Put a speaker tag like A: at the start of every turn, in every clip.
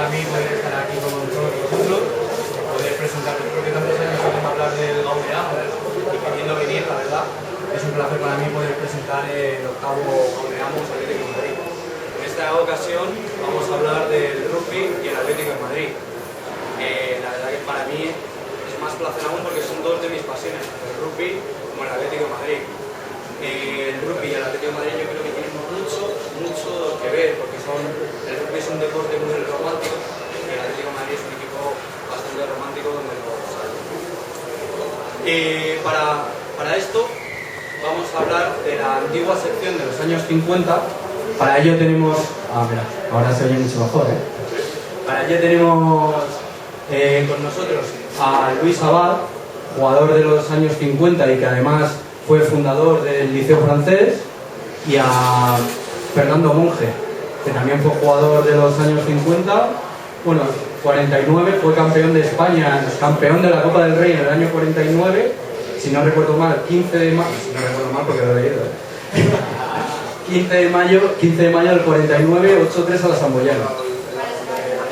A: para mí poder estar aquí con todos vosotros, poder presentar, porque tantos años podemos hablar del Gaudeamo y queriendo venir, la verdad, es un placer para mí poder presentar el octavo Gaudeamo Atlético de Madrid. En esta ocasión vamos a hablar del rugby y el Atlético de Madrid. La verdad que para mí es más placer aún porque son dos de mis pasiones, el rugby como el Atlético de Madrid. El rugby y el Atlético de Madrid yo creo que tienen mucho que ver, porque el rugby es un deporte muy romántico y el Atlético de Madrid es un equipo bastante romántico donde lo sabe. Para esto vamos a hablar de la antigua sección de los años 50. Para ello tenemos... mira, ahora se oye mucho mejor, ¿eh? Para ello tenemos con nosotros a Luis Abad, jugador de los años 50 y que además fue fundador del Liceo Francés, y a Fernando Monge, que también fue jugador de los años 50, bueno, 49, fue campeón de España, campeón de la Copa del Rey en el año 49, si no recuerdo mal, 15 de mayo, si no recuerdo mal porque lo he leído, 15 de mayo del 49, 8-3 a la Samboyana,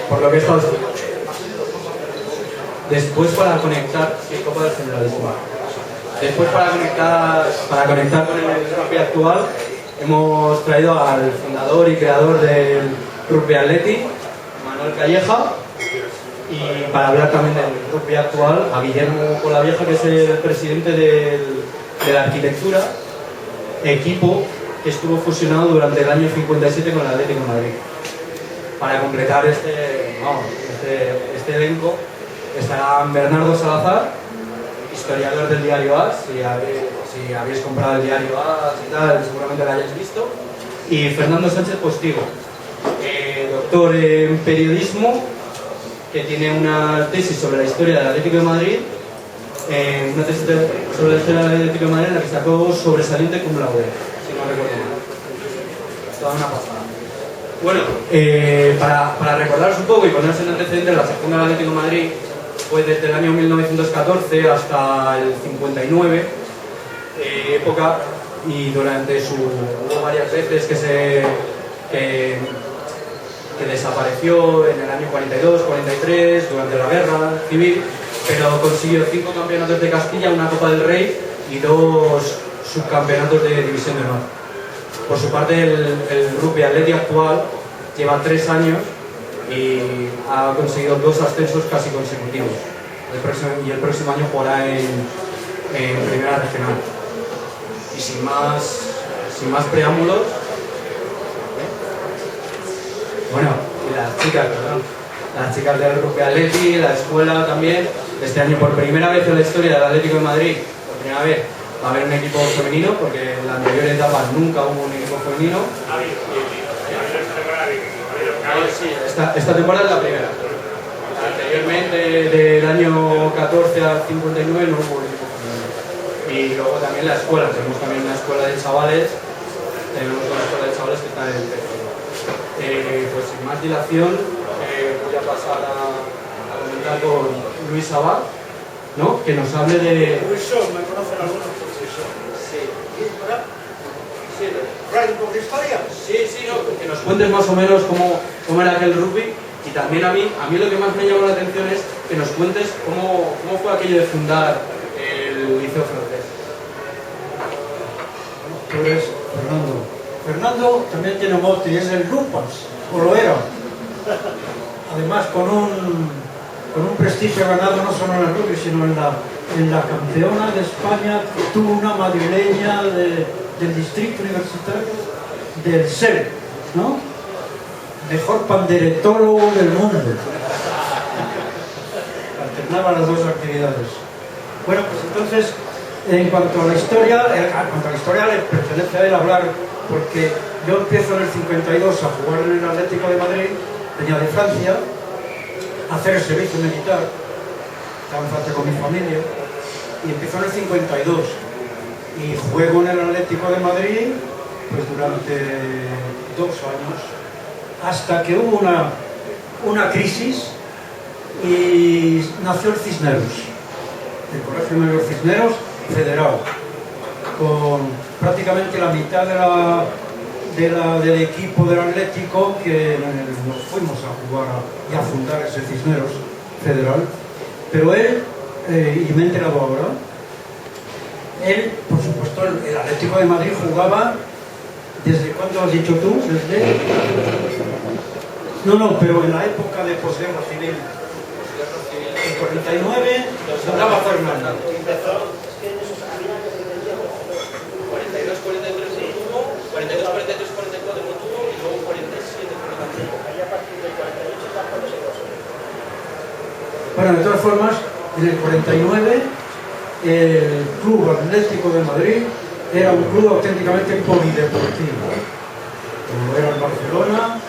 A: por lo que he estado estudiando. Después para conectar, sí, Copa del Generalísimo. Después para conectar con el rugby actual, hemos traído al fundador y creador del Rugby Athletic, Manuel Calleja, y para hablar también del rugby actual, a Guillermo Colavieja, que es el presidente de la Arquitectura, equipo que estuvo fusionado durante el año 57 con el Atlético de Madrid. Para completar este elenco estarán Bernardo Salazar, historiador del diario AS, si habéis comprado el diario AS y tal, seguramente lo hayáis visto, y Fernando Sánchez Postigo, doctor en periodismo, que tiene una tesis sobre la historia del Atlético de Madrid, una tesis sobre la historia del Atlético de Madrid en la que sacó sobresaliente cum laude, si no recuerdo mal. Toda una pasada. Bueno, para recordaros un poco y ponerse en antecedentes, la sección del Atlético de Madrid fue desde el año 1914 hasta el 59, época, y hubo varias veces que desapareció en el año 42, 43, durante la guerra civil, pero consiguió 5 campeonatos de Castilla, una Copa del Rey y 2 subcampeonatos de División de Honor. Por su parte, el Rugby Athletic actual lleva 3 años y ha conseguido 2 ascensos casi consecutivos. El próximo año jugará en Primera Regional. Y sin más preámbulos, bueno, y las chicas del Rugby Athletic, la escuela también, este año por primera vez en la historia del Atlético de Madrid, por primera vez va a haber un equipo femenino, porque en la anterior etapa nunca hubo un equipo femenino. Sí, esta temporada es la primera. Anteriormente, del año 14 al 59, no hubo equipo femenino. Y luego también la escuela, tenemos también una escuela de chavales, que está en el tercero. Pues sin más dilación, voy a pasar a comentar con Luis Abad, ¿no? Que nos hable de...
B: ¿Me conocen algunos profesores?
A: Sí.
B: Sí. ¿Radio por historia?
A: Sí, no, que nos cuentes más o menos cómo era aquel rugby, y también a mí lo que más me llamó la atención es que nos cuentes cómo fue aquello de fundar el Liceo Francés.
B: Tú eres Fernando. Fernando también tiene un mote y es el Lupas, o lo era. Además con un prestigio ganado no solo en el rugby, sino en la campeona de España, tuvo una madrileña del distrito universitario del SER, ¿no? Mejor panderetólogo del mundo. Alternaba las 2 actividades. Bueno, pues entonces, en cuanto a la historia le pertenece a él hablar, porque yo empiezo en el 52 a jugar en el Atlético de Madrid, venía de Francia, a hacer el servicio militar, estaba en Francia con mi familia, y empiezo en el 52. Y juego en el Atlético de Madrid pues durante 2 años, hasta que hubo una crisis y nació el Cisneros, el Colegio Mayor Cisneros federado, con prácticamente la mitad del equipo del Atlético que nos fuimos a jugar y a fundar ese Cisneros Federal. Pero él, y me he enterado ahora, él, por supuesto, el Atlético de Madrid jugaba, ¿desde cuándo has dicho tú? ¿Desde? No, pero en la época de posguerra civil. En 49, jugaba Fernando.
C: 42, 43 no tuvo, 42, 43, 44 no tuvo y luego 47, 45. Ahí a partir del 48 está cuando se pasó.
B: Bueno, de todas formas, en el 49 el Club Atlético de Madrid era un club auténticamente polideportivo, como era el Barcelona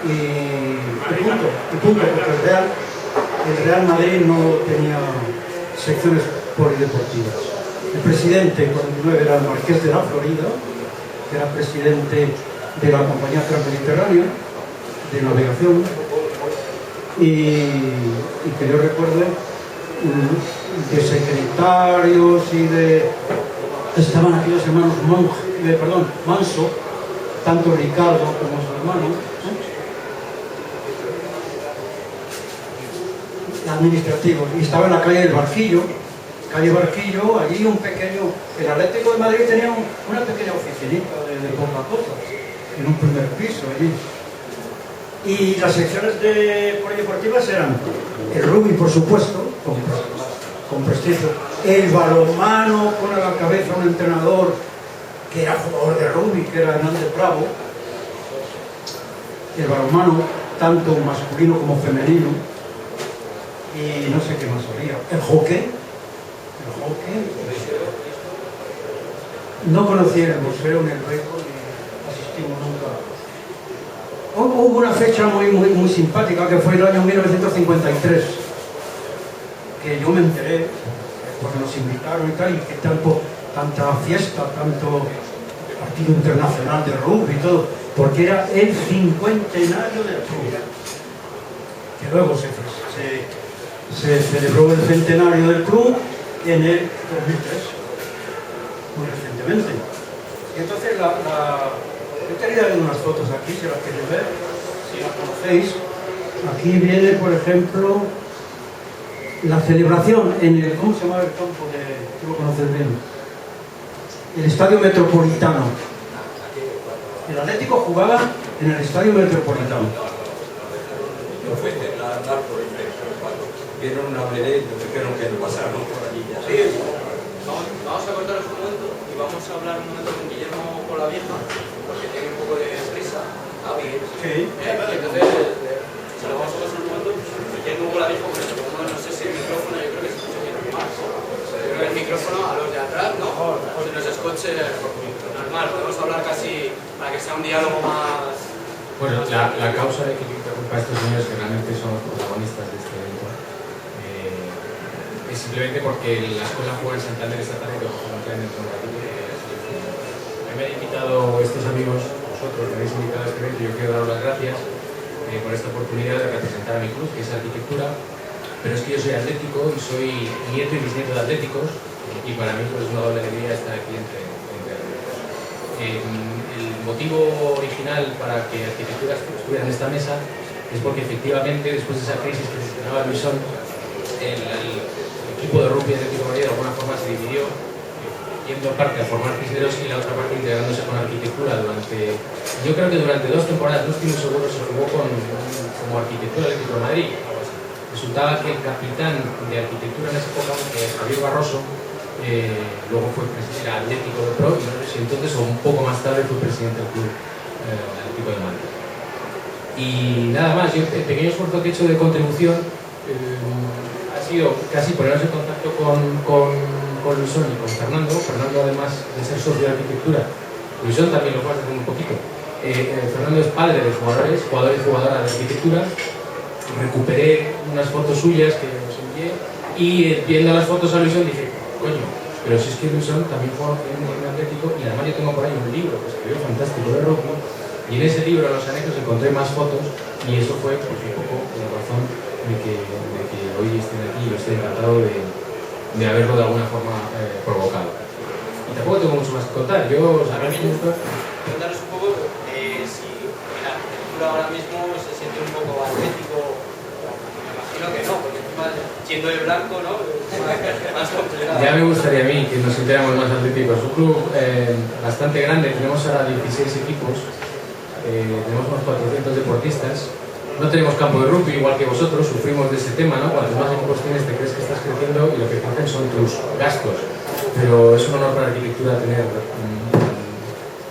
B: y punto, porque el Real Madrid no tenía secciones polideportivas. El presidente 49 era el Marqués de la Florida, que era presidente de la Compañía Transmediterránea de Navegación, y que yo recuerdo de secretarios y de... estaban aquellos hermanos Manso, tanto Ricardo como su hermano, administrativos, y estaba en la calle del Barquillo, allí un pequeño... El Atlético de Madrid tenía una pequeña oficinita de poca cosa, en un primer piso allí. Y las secciones polideportivas eran el rugby, por supuesto, con prestigio, el balonmano, con a la cabeza un entrenador que era jugador de rugby, que era Hernández Bravo, el balonmano, tanto masculino como femenino, y no sé qué más había, el hockey, no conocí el boxeo ni el béisbol, ni asistimos nunca. Hubo una fecha muy simpática que fue el año 1953, que yo me enteré porque nos invitaron y tal, y que tanta fiesta, tanto partido internacional de rugby y todo, porque era el 50enario del club, que luego se celebró el centenario del club en el 2003, muy recientemente. Y entonces yo tenía unas fotos aquí, si las queréis ver, si las conocéis. Aquí viene, por ejemplo, la celebración en el... ¿Cómo se llama el campo de...? Tú lo conoces bien. El Estadio Metropolitano. El Atlético jugaba en el Estadio Metropolitano.
D: No fue la andar por el frente, cuando vieron una vereda, dijeron que no pasaron por allí ya.
C: Sí, vamos a cortaros un momento y vamos a hablar un momento con Guillermo con la vieja, porque tiene un poco de prisa.
B: Sí.
C: Entonces, se lo vamos a pasar un momento. Guillermo con la vieja, porque como no sé si el micrófono, yo creo que se escucha bien normal. Yo creo que el micrófono a los de atrás, ¿no? Se nos escuche normal, podemos hablar casi para que sea un diálogo más...
E: Bueno, la causa de que interrumpa a estos señores que realmente son los protagonistas de este evento es simplemente porque la escuela juega en Santander esta tarde, que vamos a en el ratito. Me han invitado estos amigos, vosotros me habéis invitado a este evento y yo quiero daros las gracias por esta oportunidad de representar a mi club, que es arquitectura, pero es que yo soy atlético y soy nieto y bisnieto de atléticos y para mí pues, es una doble alegría estar aquí entre atléticos. El motivo original para que arquitectura estuviera en esta mesa es porque efectivamente después de esa crisis que mencionaba Luisón, el equipo de rugby Atlético de Madrid de alguna forma se dividió, yendo parte a formar Cisneros y la otra parte integrándose con arquitectura yo creo que durante 2 temporadas, no estoy muy seguro, se jugó como arquitectura Atlético de Madrid. Resultaba que el capitán de arquitectura en esa época, Javier Barroso, luego fue presidente Atlético de Pro y entonces o un poco más tarde fue presidente del club Atlético de Madrid. Y nada más, yo el pequeño esfuerzo que he hecho de contribución ha sido casi ponernos en contacto con Luisón y con Fernando además de ser socio de arquitectura. Luisón también lo fue hace un poquito. Fernando es padre de jugador y jugadora de arquitectura. Recuperé unas fotos suyas que os envié y viendo las fotos a Luisón dije, coño, pero si es que Luisón también juega en Atlético y además yo tengo por ahí un libro que escribió fantástico de rugby y en ese libro, en los anexos, encontré más fotos y eso fue pues, un poco la razón de que hoy estén aquí y yo estoy encantado de haberlo de alguna forma provocado. Y tampoco tengo mucho más que contar. Yo os agradezco mucho.
C: Cuéntanos un poco si en la arquitectura ahora mismo se siente un poco atlético. Me imagino que no, porque encima siendo de blanco, ¿no? Es más complicado.
E: Ya me gustaría a mí que nos sintiéramos más atléticos. Un club bastante grande, tenemos ahora 16 equipos, tenemos unos 400 deportistas. No tenemos campo de rugby, igual que vosotros, sufrimos de ese tema, ¿no? Cuantos más equipos tienes, te crees que estás creciendo y lo que crecen son tus gastos. Pero es un honor para la arquitectura tener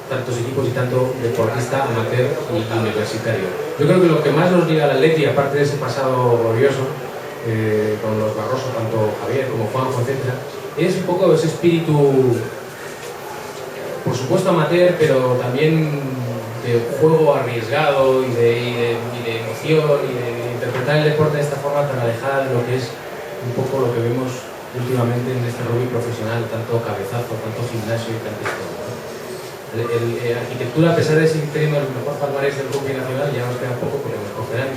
E: tantos equipos y tanto deportista amateur y universitario. Yo creo que lo que más nos liga al Atleti, aparte de ese pasado glorioso, con los Barroso, tanto Javier como Juanjo, etc., es un poco ese espíritu, por supuesto amateur, pero también de juego arriesgado y de emoción y de interpretar el deporte de esta forma tan alejada de lo que es un poco lo que vemos últimamente en este rugby profesional, tanto cabezazo, tanto gimnasio y tanto historia, ¿no? Arquitectura, a pesar de seguir teniendo el mejor palmarés del rugby nacional, ya nos queda poco porque nos cogerán,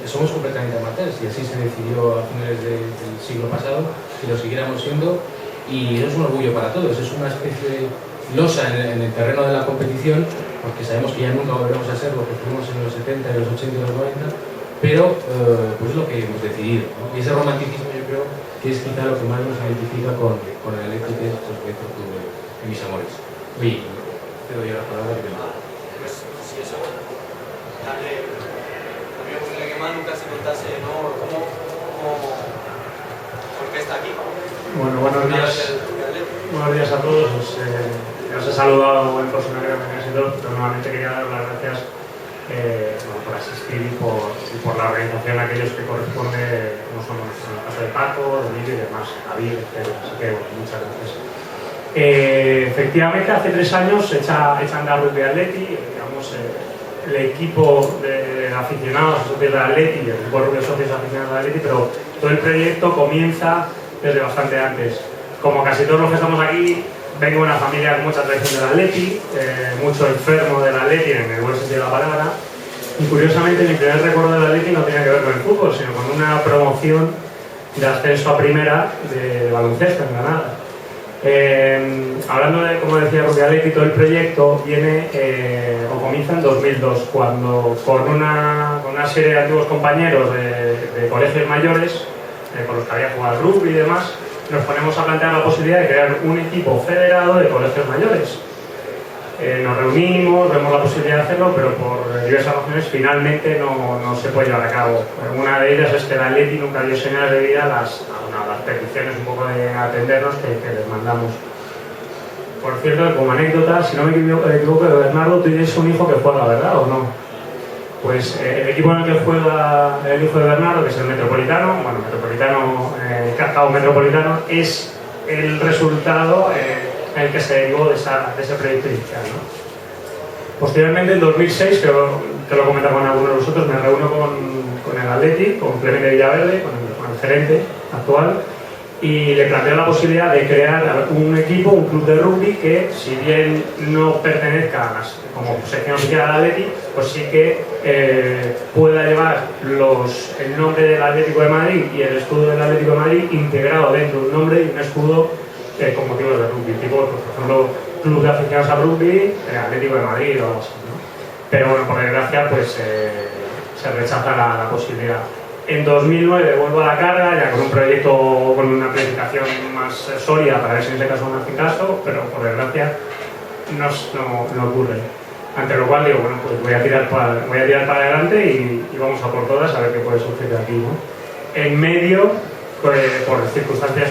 E: somos completamente amateurs y así se decidió a finales del siglo pasado que lo siguiéramos siendo, y eso es un orgullo para todos, es una especie de losa en el terreno de la competición, porque sabemos que ya nunca volveremos a ser lo que fuimos en los 70, en los 80 y los 90, pero pues es lo que hemos decidido, ¿no? Y ese romanticismo yo creo que es quizá lo que más nos identifica con el Atleti, que es de mis amores. Oye, te doy la palabra que me...
C: Pues si eso, darle... A mí me gustaría que Manu casi contase, ¿no? ¿Por qué está aquí?
F: Bueno, buenos días. Buenos días a todos. Os he saludado en persona, creo que me ha sido, pero nuevamente quería dar las gracias por asistir y por la organización a aquellos que corresponde, como son en el caso de Paco, de Emilio y demás, David, etc. Así que bueno, muchas gracias. Efectivamente, hace 3 años echa a andar Rugby Atleti, digamos, el equipo de aficionados socios del Atleti y el equipo de rugby socios aficionados del Atleti, pero todo el proyecto comienza desde bastante antes. Como casi todos los que estamos aquí, vengo de una familia con mucha tradición del Atleti, mucho enfermo del Atleti en el buen sentido de la palabra, y curiosamente mi primer recuerdo del Atleti no tenía que ver con el fútbol, sino con una promoción de ascenso a primera de baloncesto en Granada. Hablando de, como decía Rugby Atleti, todo el proyecto viene o comienza en 2002, cuando con una serie de antiguos compañeros de colegios mayores, con los que había jugado al rugby y demás, nos ponemos a plantear la posibilidad de crear un equipo federado de colegios mayores. Nos reunimos, vemos la posibilidad de hacerlo, pero por diversas razones finalmente no se puede llevar a cabo. Una de ellas es que el Atleti nunca dio señales de vida a las peticiones un poco de atendernos que les mandamos. Por cierto, como anécdota, si no me equivoco, Bernardo, tú tienes un hijo que juega, ¿verdad o no? Pues el equipo en el que juega el hijo de Bernardo, que es el Metropolitano, Cacao Metropolitano, es el resultado en el que se derivó de ese proyecto inicial, ¿no? Posteriormente, en 2006, que lo comentaba con algunos de vosotros, me reúno con el Atleti, con Clemente Villaverde, con el gerente actual, y le planteo la posibilidad de crear un equipo, un club de rugby que, si bien no pertenezca como sección oficial al Atleti, pues sí que pueda llevar el nombre del Atlético de Madrid y el escudo del Atlético de Madrid integrado dentro de un nombre y un escudo con motivos de rugby, tipo, por ejemplo, Club de Aficionados al Rugby, Atlético de Madrid o algo así, ¿no? Pero bueno, por desgracia, pues se rechaza la posibilidad. En 2009 vuelvo a la carga, ya con un proyecto con una planificación más sólida para ver si en ese caso me hacen caso, pero por desgracia no ocurre. Ante lo cual digo, bueno, pues voy a tirar para adelante y vamos a por todas a ver qué puede surgir de aquí, ¿no? En medio, por circunstancias,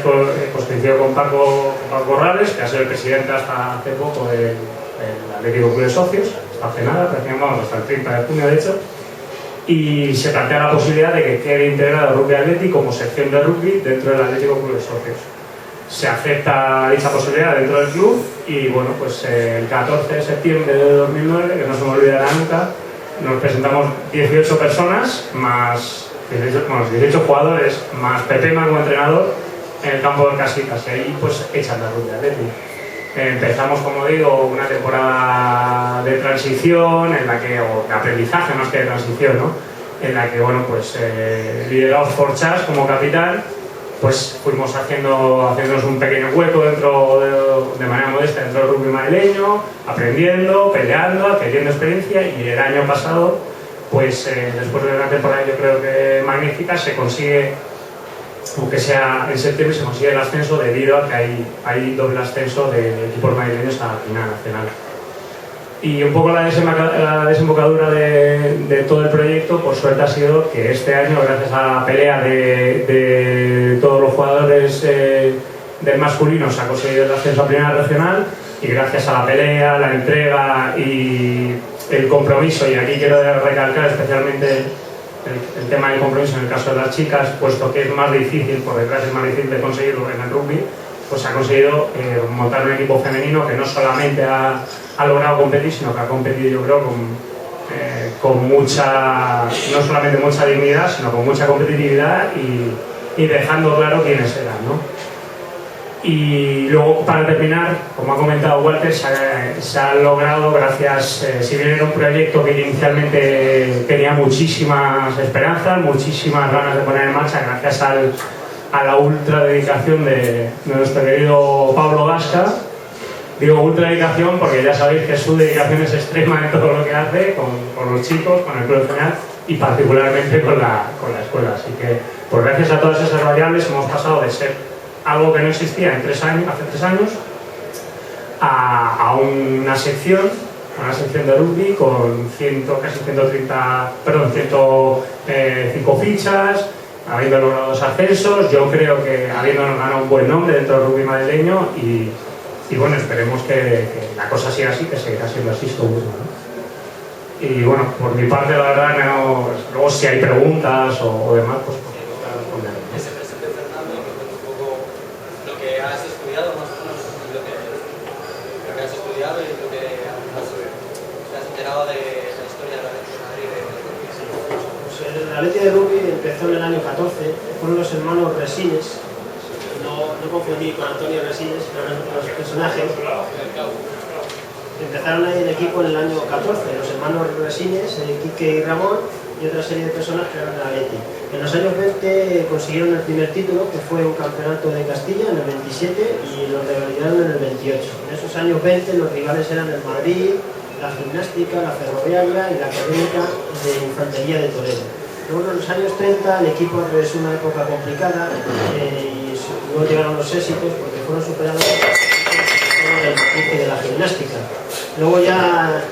F: coincidió con Paco Corrales, que ha sido el presidente hasta hace poco del Atlético Club de Socios, hasta hace nada, prácticamente hasta el 30 de junio de hecho, y se plantea la posibilidad de que quede integrado Rugby Atleti como sección de rugby dentro del Atlético Club de Socios. Se acepta dicha posibilidad dentro del club y bueno, pues el 14 de septiembre de 2009, que no se me olvidará nunca, nos presentamos 18 personas, más 18 jugadores, más Pepe como entrenador en el campo de Casitas, y ahí pues echan la Rugby Atleti. Empezamos, como digo, una temporada de transición, o de aprendizaje más que de transición, ¿no? En la que, bueno, pues liderados por Chas como capitán, pues fuimos haciéndonos un pequeño hueco de manera modesta dentro del rugby madrileño, aprendiendo, peleando, adquiriendo experiencia, y el año pasado, pues después de una temporada yo creo que magnífica, se consigue, aunque sea en septiembre, se consigue el ascenso debido a que hay doble ascenso de equipos madrileños a la final nacional. Y un poco la desembocadura de todo el proyecto, por suerte, ha sido que este año, gracias a la pelea de todos los jugadores del masculino, se ha conseguido el ascenso a primera regional, y gracias a la pelea, la entrega y el compromiso, y aquí quiero recalcar especialmente el tema del compromiso en el caso de las chicas, puesto que es más difícil, por desgracia es más difícil de conseguirlo en el rugby, pues ha conseguido montar un equipo femenino que no solamente ha logrado competir, sino que ha competido, yo creo, con mucha, no solamente mucha dignidad, sino con mucha competitividad y dejando claro quiénes eran, ¿no? Y luego, para terminar, como ha comentado Walter, se ha logrado gracias, si bien era un proyecto que inicialmente tenía muchísimas esperanzas, muchísimas ganas de poner en marcha, gracias a la ultra dedicación de nuestro querido Pablo Gasca. Digo ultra dedicación porque ya sabéis que su dedicación es extrema en todo lo que hace con los chicos, con el club en general y particularmente con la escuela. Así que, pues gracias a todas esas variables, hemos pasado de ser algo que no existía hace 3 años a una sección de rugby con casi 105 fichas, habiendo logrado 2 ascensos. Yo creo que habiéndonos ganado un buen nombre dentro del rugby madrileño, y bueno, esperemos que la cosa siga así, que seguirá siendo así esto mismo, ¿no? Y bueno, por mi parte, la verdad, luego si hay preguntas o demás, pues para responder.
C: Que se presente Fernando, que cuente un poco lo que has estudiado, más o menos, lo que has estudiado y lo que has enterado de la historia de la Atlético de Madrid.
G: Pues el Atlético de Rugby empezó en el año 14, fueron los hermanos Resines. No confundí con Antonio Resines, pero los personajes empezaron ahí el equipo en el año 14, los hermanos Resines, Quique y Ramón, y otra serie de personas que eran del Atleti. En los años 20 consiguieron el primer título, que fue un campeonato de Castilla en el 27, y lo revalidaron en el 28. En esos años 20 los rivales eran el Madrid, la Gimnástica, la Ferroviaria y la Académica de Infantería de Toledo. Luego en los años 30 el equipo atravesó una época complicada y luego llegaron los éxitos porque fueron superados por el de la Gimnástica. Luego ya,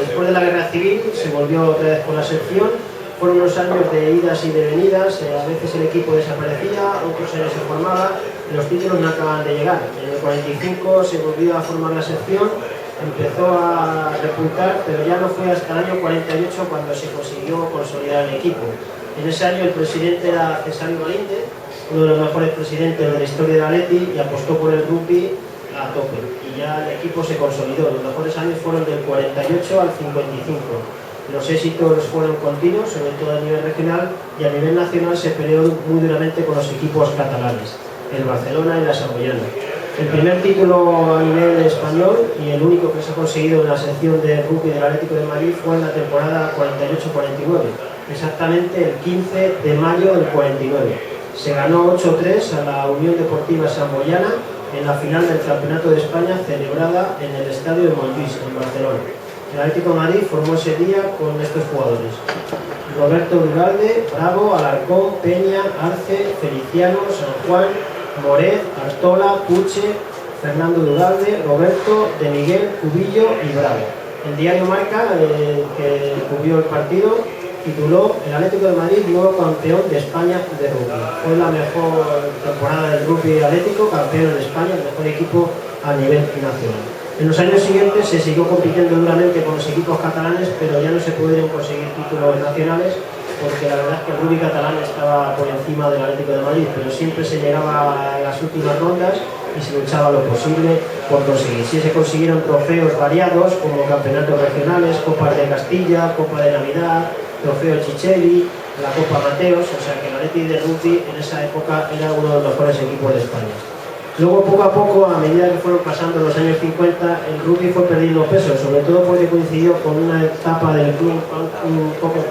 G: después de la Guerra Civil, se volvió otra vez con la sección. Fueron unos años de idas y de venidas, a veces el equipo desaparecía, otros años se formaba, y los títulos no acaban de llegar. En el 45 se volvió a formar la sección, empezó a repuntar, pero ya no fue hasta el año 48 cuando se consiguió consolidar el equipo. En ese año el presidente era Cesario Valinde, uno de los mejores presidentes de la historia del Atleti, y apostó por el rugby a tope. Y ya el equipo se consolidó. Los mejores años fueron del 48 al 55. Los éxitos fueron continuos, sobre todo a nivel regional, y a nivel nacional se peleó muy duramente con los equipos catalanes, el Barcelona y la Samboyana. El primer título a nivel español y el único que se ha conseguido en la sección de rugby del Atlético de Madrid fue en la temporada 48-49, exactamente el 15 de mayo del 49. Se ganó 8-3 a la Unión Deportiva Samboyana en la final del Campeonato de España celebrada en el Estadio de Montjuïc, en Barcelona. El Atlético de Madrid formó ese día con estos jugadores: Roberto Duralde, Bravo, Alarcón, Peña, Arce, Feliciano, San Juan, Moret, Artola, Puche, Fernando Duralde, Roberto, De Miguel, Cubillo y Bravo. El diario Marca, que cubrió el partido, tituló "El Atlético de Madrid nuevo campeón de España de rugby". Fue la mejor temporada del rugby atlético, campeón de España, el mejor equipo a nivel nacional. En los años siguientes se siguió compitiendo duramente con los equipos catalanes, pero ya no se pudieron conseguir títulos nacionales porque la verdad es que el rugby catalán estaba por encima del Atlético de Madrid, pero siempre se llegaba a las últimas rondas y se luchaba lo posible por conseguir. Sí se consiguieron trofeos variados como campeonatos regionales, Copas de Castilla, Copa de Navidad, Trofeo Chicheli, la Copa Mateos, o sea que el Atlético de rugby en esa época era uno de los mejores equipos de España. Luego, poco a poco, a medida que fueron pasando los años 50, el rugby fue perdiendo peso, sobre todo porque coincidió con una etapa del club un poco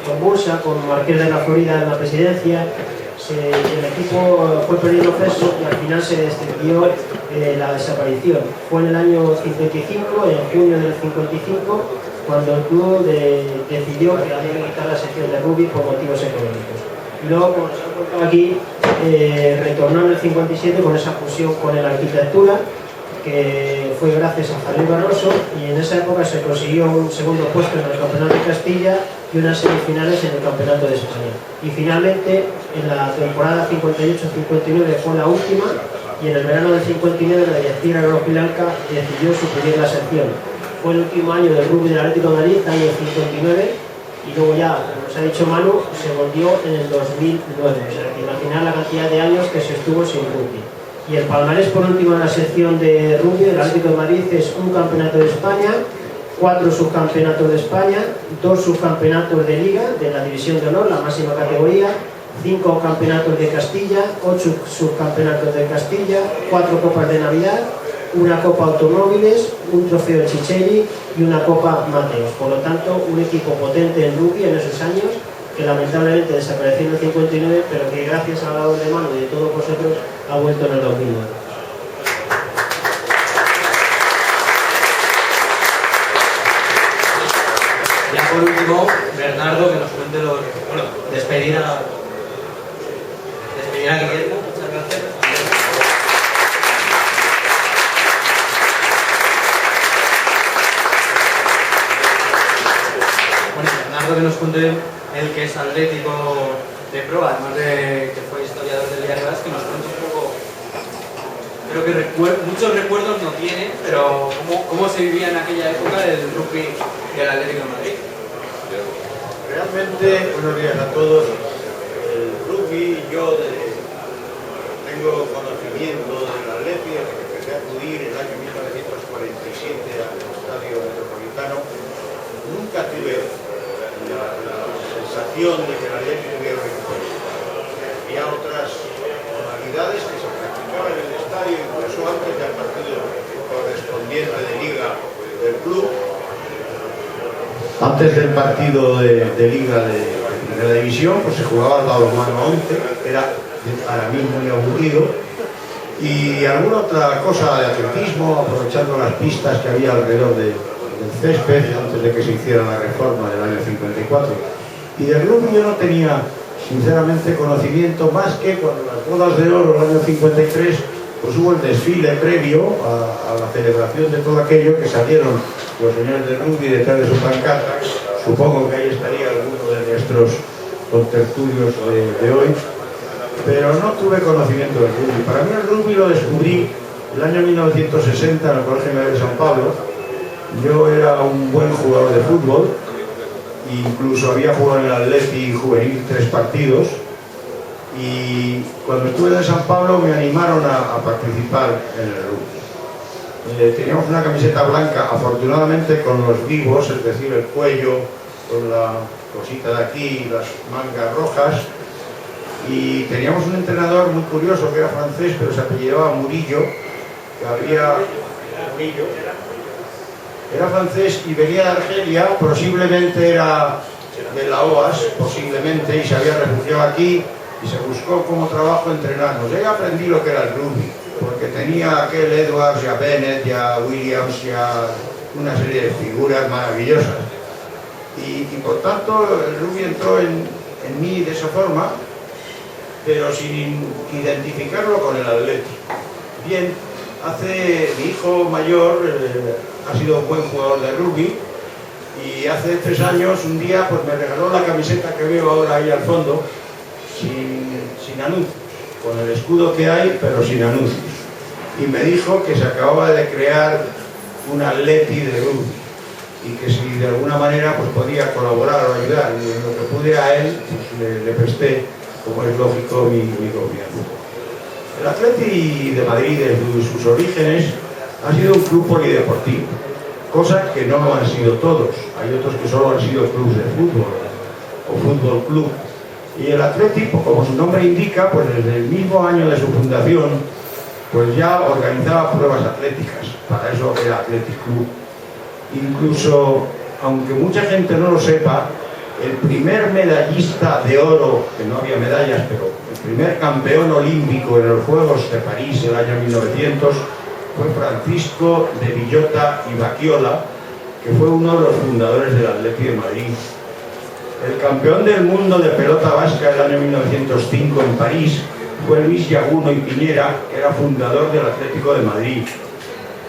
G: convulsa, con Marqués de la Florida en la presidencia. el equipo fue perdiendo peso y al final se descendió la desaparición. Fue en el año 55, en junio del 55, cuando el club decidió que había que quitar la sección de rugby por motivos económicos. Y luego, como se ha contado aquí, retornó en el 57 con esa fusión con la arquitectura, que fue gracias a Javier Barroso, y en esa época se consiguió un segundo puesto en el Campeonato de Castilla y unas semifinales en el Campeonato de España. Y finalmente, en la temporada 58-59 fue la última, y en el verano del 59 la directiva rojiblanca decidió suprimir la sección. Fue el último año del rugby del Atlético de Madrid, año 59, y luego ya, como nos ha dicho Manu, se volvió en el 2009. O sea, que imaginar la cantidad de años que se estuvo sin rugby. Y el palmarés, por último, en la sección de rugby del Atlético de Madrid es un campeonato de España, 4 subcampeonatos de España, 2 subcampeonatos de Liga, de la División de Honor, la máxima categoría, 5 campeonatos de Castilla, 8 subcampeonatos de Castilla, 4 copas de Navidad, una copa automóviles, un trofeo de Chicheri y una copa Mateos. Por lo tanto, un equipo potente en rugby en esos años, que lamentablemente desapareció en el 59, pero que gracias a la labor de Manu y de todos vosotros ha vuelto en el 2009.
A: Ya por último, Bernardo, que nos cuente despedir a Guillermo. Muchas gracias. Bueno, Bernardo, que nos cuente el que es atlético de pro, además de que fue historiador del Diario As, que nos cuente un poco. Creo que muchos recuerdos no tiene, pero cómo se vivía en aquella época el rugby del Atlético de Madrid.
H: Realmente, buenos días a todos. El rugby, yo tengo conocimiento del Atlético, desde que empecé a acudir en el año 1947 al Estadio Metropolitano. Nunca tuve la sensación de que el Atlético tuviera un equipo. Había otras modalidades que se practicaban en el estadio, incluso antes del partido correspondiente de Liga del club. Antes del partido de Liga de Primera División, pues se jugaba al balonmano 11, que era para mí muy aburrido, y alguna otra cosa de atletismo, aprovechando las pistas que había alrededor del césped, antes de que se hiciera la reforma del año 54. Y del rugby yo no tenía, sinceramente, conocimiento más que cuando las bodas de oro del año 53, pues hubo el desfile previo a la celebración de todo aquello, que salieron los señores del rugby detrás de su pancarta. Supongo que ahí estaría alguno de nuestros contertulios de hoy, pero no tuve conocimiento del rugby. Para mí el rugby lo descubrí el año 1960 en el Colegio Mayor de San Pablo. Yo era un buen jugador de fútbol, incluso había jugado en el Atleti juvenil 3 partidos, y cuando estuve en San Pablo me animaron a participar en el rugby. Teníamos una camiseta blanca, afortunadamente con los vivos, es decir, el cuello con la cosita de aquí y las mangas rojas, y teníamos un entrenador muy curioso que era francés, pero se apellidaba Murillo, era francés y venía de Argelia, posiblemente era de la OAS, posiblemente, y se había refugiado aquí y se buscó como trabajo entrenarnos. Ahí aprendí lo que era el rugby, porque tenía a aquel Edwards, y a Bennett, y a Williams, y a una serie de figuras maravillosas. Y por tanto el rugby entró en mí de esa forma, pero sin identificarlo con el Atlético. Bien, mi hijo mayor ha sido un buen jugador de rugby, y hace 3 años, un día, pues me regaló la camiseta que veo ahora ahí al fondo, sin anuncios, con el escudo que hay, pero sin anuncios. Y me dijo que se acababa de crear un Atleti de rugby, y que si de alguna manera pues podía colaborar o ayudar, y en lo que pude a él, pues le presté, como es lógico, mi confianza. El Atleti de Madrid, desde sus orígenes, ha sido un club polideportivo, cosa que no han sido todos. Hay otros que solo han sido clubes de fútbol o fútbol club. Y el Atleti, como su nombre indica, pues desde el mismo año de su fundación, pues ya organizaba pruebas atléticas. Para eso era Athletic Club. Incluso, aunque mucha gente no lo sepa, el primer medallista de oro, que no había medallas, pero en primer campeón olímpico en los Juegos de París el año 1900 fue Francisco de Villota y Baquiola, que fue uno de los fundadores del Atleti de Madrid. El campeón del mundo de pelota vasca el año 1905 en París fue Luis Yaguno y Piñera, que era fundador del Atlético de Madrid.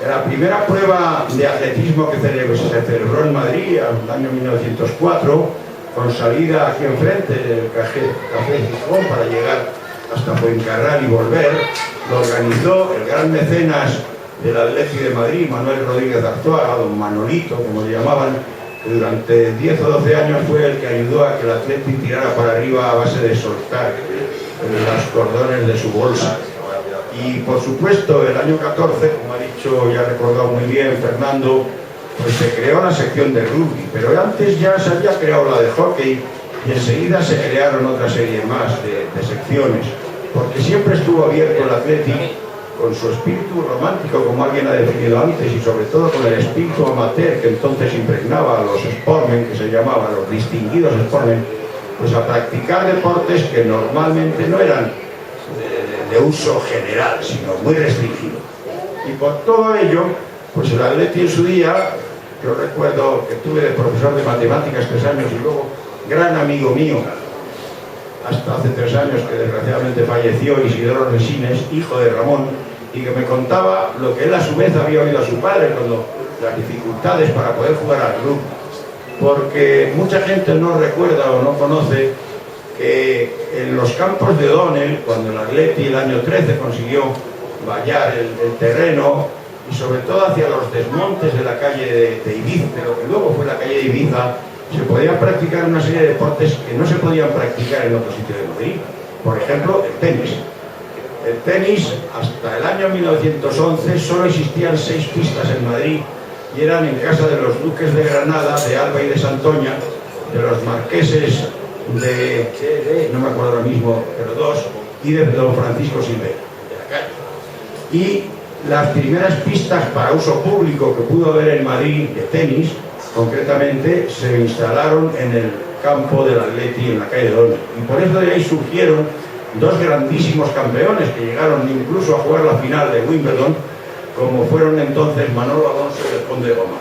H: La primera prueba de atletismo que se celebró en Madrid en el año 1904, con salida aquí enfrente del Café Gijón para llegar hasta Fuencarral y volver, lo organizó el gran mecenas del Atlético de Madrid, Manuel Rodríguez Arzuaga, don Manolito, como le llamaban, que durante 10 o 12 años fue el que ayudó a que el Atlético tirara para arriba a base de soltar los cordones de su bolsa. Y por supuesto, el año 14, como ha dicho y ha recordado muy bien Fernando, pues se creó la sección de rugby, pero antes ya se había creado la de hockey y enseguida se crearon otra serie más de secciones, porque siempre estuvo abierto el Atlético con su espíritu romántico, como alguien ha definido antes, y sobre todo con el espíritu amateur que entonces impregnaba a los sportmen, que se llamaban los distinguidos sportmen, pues a practicar deportes que normalmente no eran de uso general, sino muy restringido. Y por todo ello, pues el Atleti en su día, yo recuerdo que tuve de profesor de matemáticas 3 años y luego gran amigo mío, hasta hace 3 años que desgraciadamente falleció, Isidoro Resines, hijo de Ramón, y que me contaba lo que él a su vez había oído a su padre cuando las dificultades para poder jugar al club. Porque mucha gente no recuerda o no conoce que en los campos de O'Donnell, cuando el Atleti el año 13 consiguió vallar el terreno, y sobre todo hacia los desmontes de la calle de Ibiza, de lo que luego fue la calle de Ibiza, se podían practicar una serie de deportes que no se podían practicar en otro sitio de Madrid. Por ejemplo, el tenis. El tenis, hasta el año 1911, solo existían 6 pistas en Madrid y eran en casa de los duques de Granada, de Alba y de Santoña, de los marqueses no me acuerdo ahora mismo, pero 2, y de don Francisco Silvera, de la calle. Y las primeras pistas para uso público que pudo haber en Madrid de tenis, concretamente, se instalaron en el campo del Atleti en la calle de O'Donnell. Y por eso de ahí surgieron 2 grandísimos campeones que llegaron incluso a jugar la final de Wimbledon, como fueron entonces Manolo Alonso y el Conde Gómez.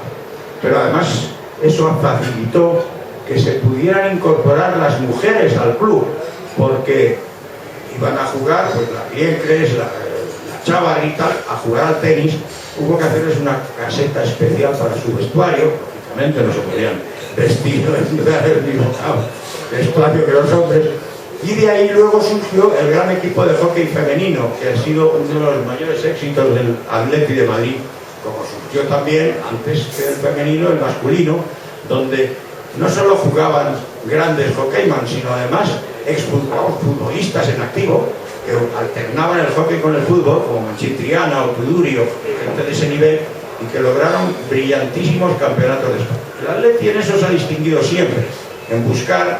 H: Pero además eso facilitó que se pudieran incorporar las mujeres al club, porque iban a jugar, pues la Riecres, la Chávarri y tal, a jugar al tenis. Hubo que hacerles una caseta especial para su vestuario, lógicamente no se podían vestir en el mismo vestuario que los hombres, y de ahí luego surgió el gran equipo de hockey femenino, que ha sido uno de los mayores éxitos del Atleti de Madrid, como surgió también, antes que el femenino, el masculino, donde no solo jugaban grandes hockeyman, sino además exfutbolistas en activo, que alternaban el hockey con el fútbol, como Manchín Triana o Tudurio, gente de ese nivel, y que lograron brillantísimos campeonatos de España. El Atleti en eso se ha distinguido siempre, en buscar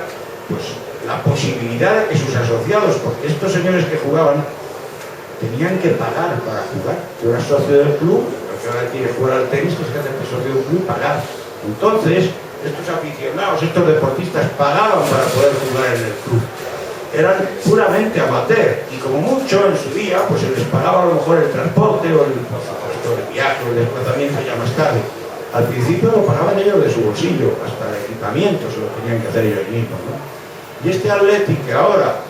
H: pues la posibilidad de que sus asociados, porque estos señores que jugaban tenían que pagar para jugar. Yo era socio del club, lo que ahora quiere jugar al tenis, es que hacerte socio del club y pagar. Entonces, estos aficionados, estos deportistas pagaban para poder jugar en el club. Eran puramente amateur y como mucho en su día pues se les pagaba a lo mejor el transporte o el viaje o el desplazamiento ya más tarde. Al principio lo pagaban ellos de su bolsillo, hasta el equipamiento se lo tenían que hacer ellos mismos, ¿no? Y este Atleti, que ahora,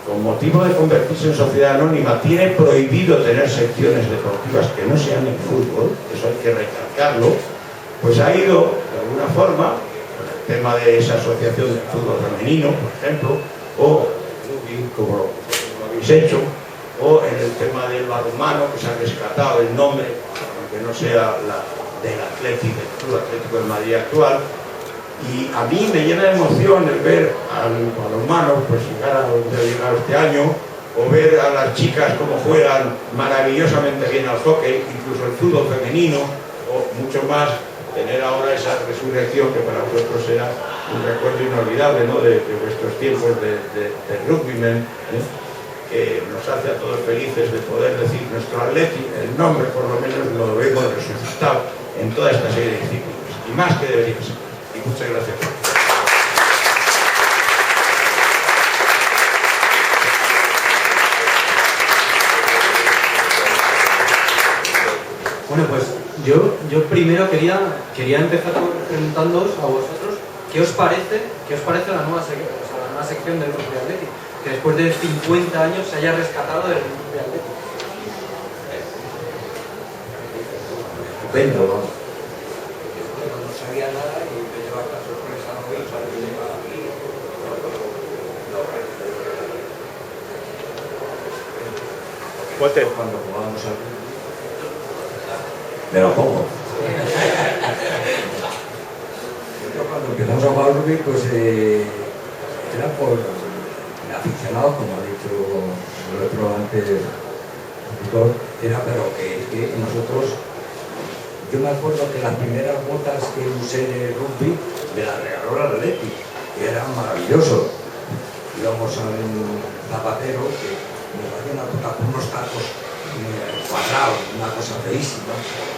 H: con motivo de convertirse en sociedad anónima, tiene prohibido tener secciones deportivas que no sean en fútbol, eso hay que recalcarlo, pues ha ido de alguna forma, con el tema de esa asociación de fútbol femenino, por ejemplo, o como lo habéis hecho, o en el tema del balonmano, que se ha rescatado el nombre, aunque no sea del Atlético, del Club Atlético de Madrid actual. Y a mí me llena de emoción el ver al balonmano pues llegar a donde ha llegado este año, o ver a las chicas cómo juegan maravillosamente bien al hockey, incluso el fútbol femenino, o mucho más, tener ahora esa resurrección que para vosotros será un recuerdo inolvidable, ¿no?, de vuestros tiempos de rugbymen, que nos hace a todos felices de poder decir nuestro Atleti, el nombre por lo menos lo vemos resucitado en toda esta serie de disciplinas, y más que debería ser. Y muchas gracias.
A: Bueno, pues yo primero quería empezar preguntándoos a vosotros qué os parece la nueva sección del Rugby Athletic, que después de 50 años se haya rescatado del Rugby Athletic.
D: Estupendo, vamos. Yo no sabía nada y me lleva esta sorpresa hoy para que lleva aquí.
I: Walter.
D: Cuando jugábamos al rugby. Me lo pongo. Cuando empezamos a jugar al rugby, pues era por aficionados, como ha dicho el otro antes, era, pero que nosotros, yo me acuerdo que las primeras botas que usé de rugby me las regaló el Athletic, que eran maravillosos. Íbamos a un zapatero que nos hacía una bota con unos tacos cuadrados, una cosa feísima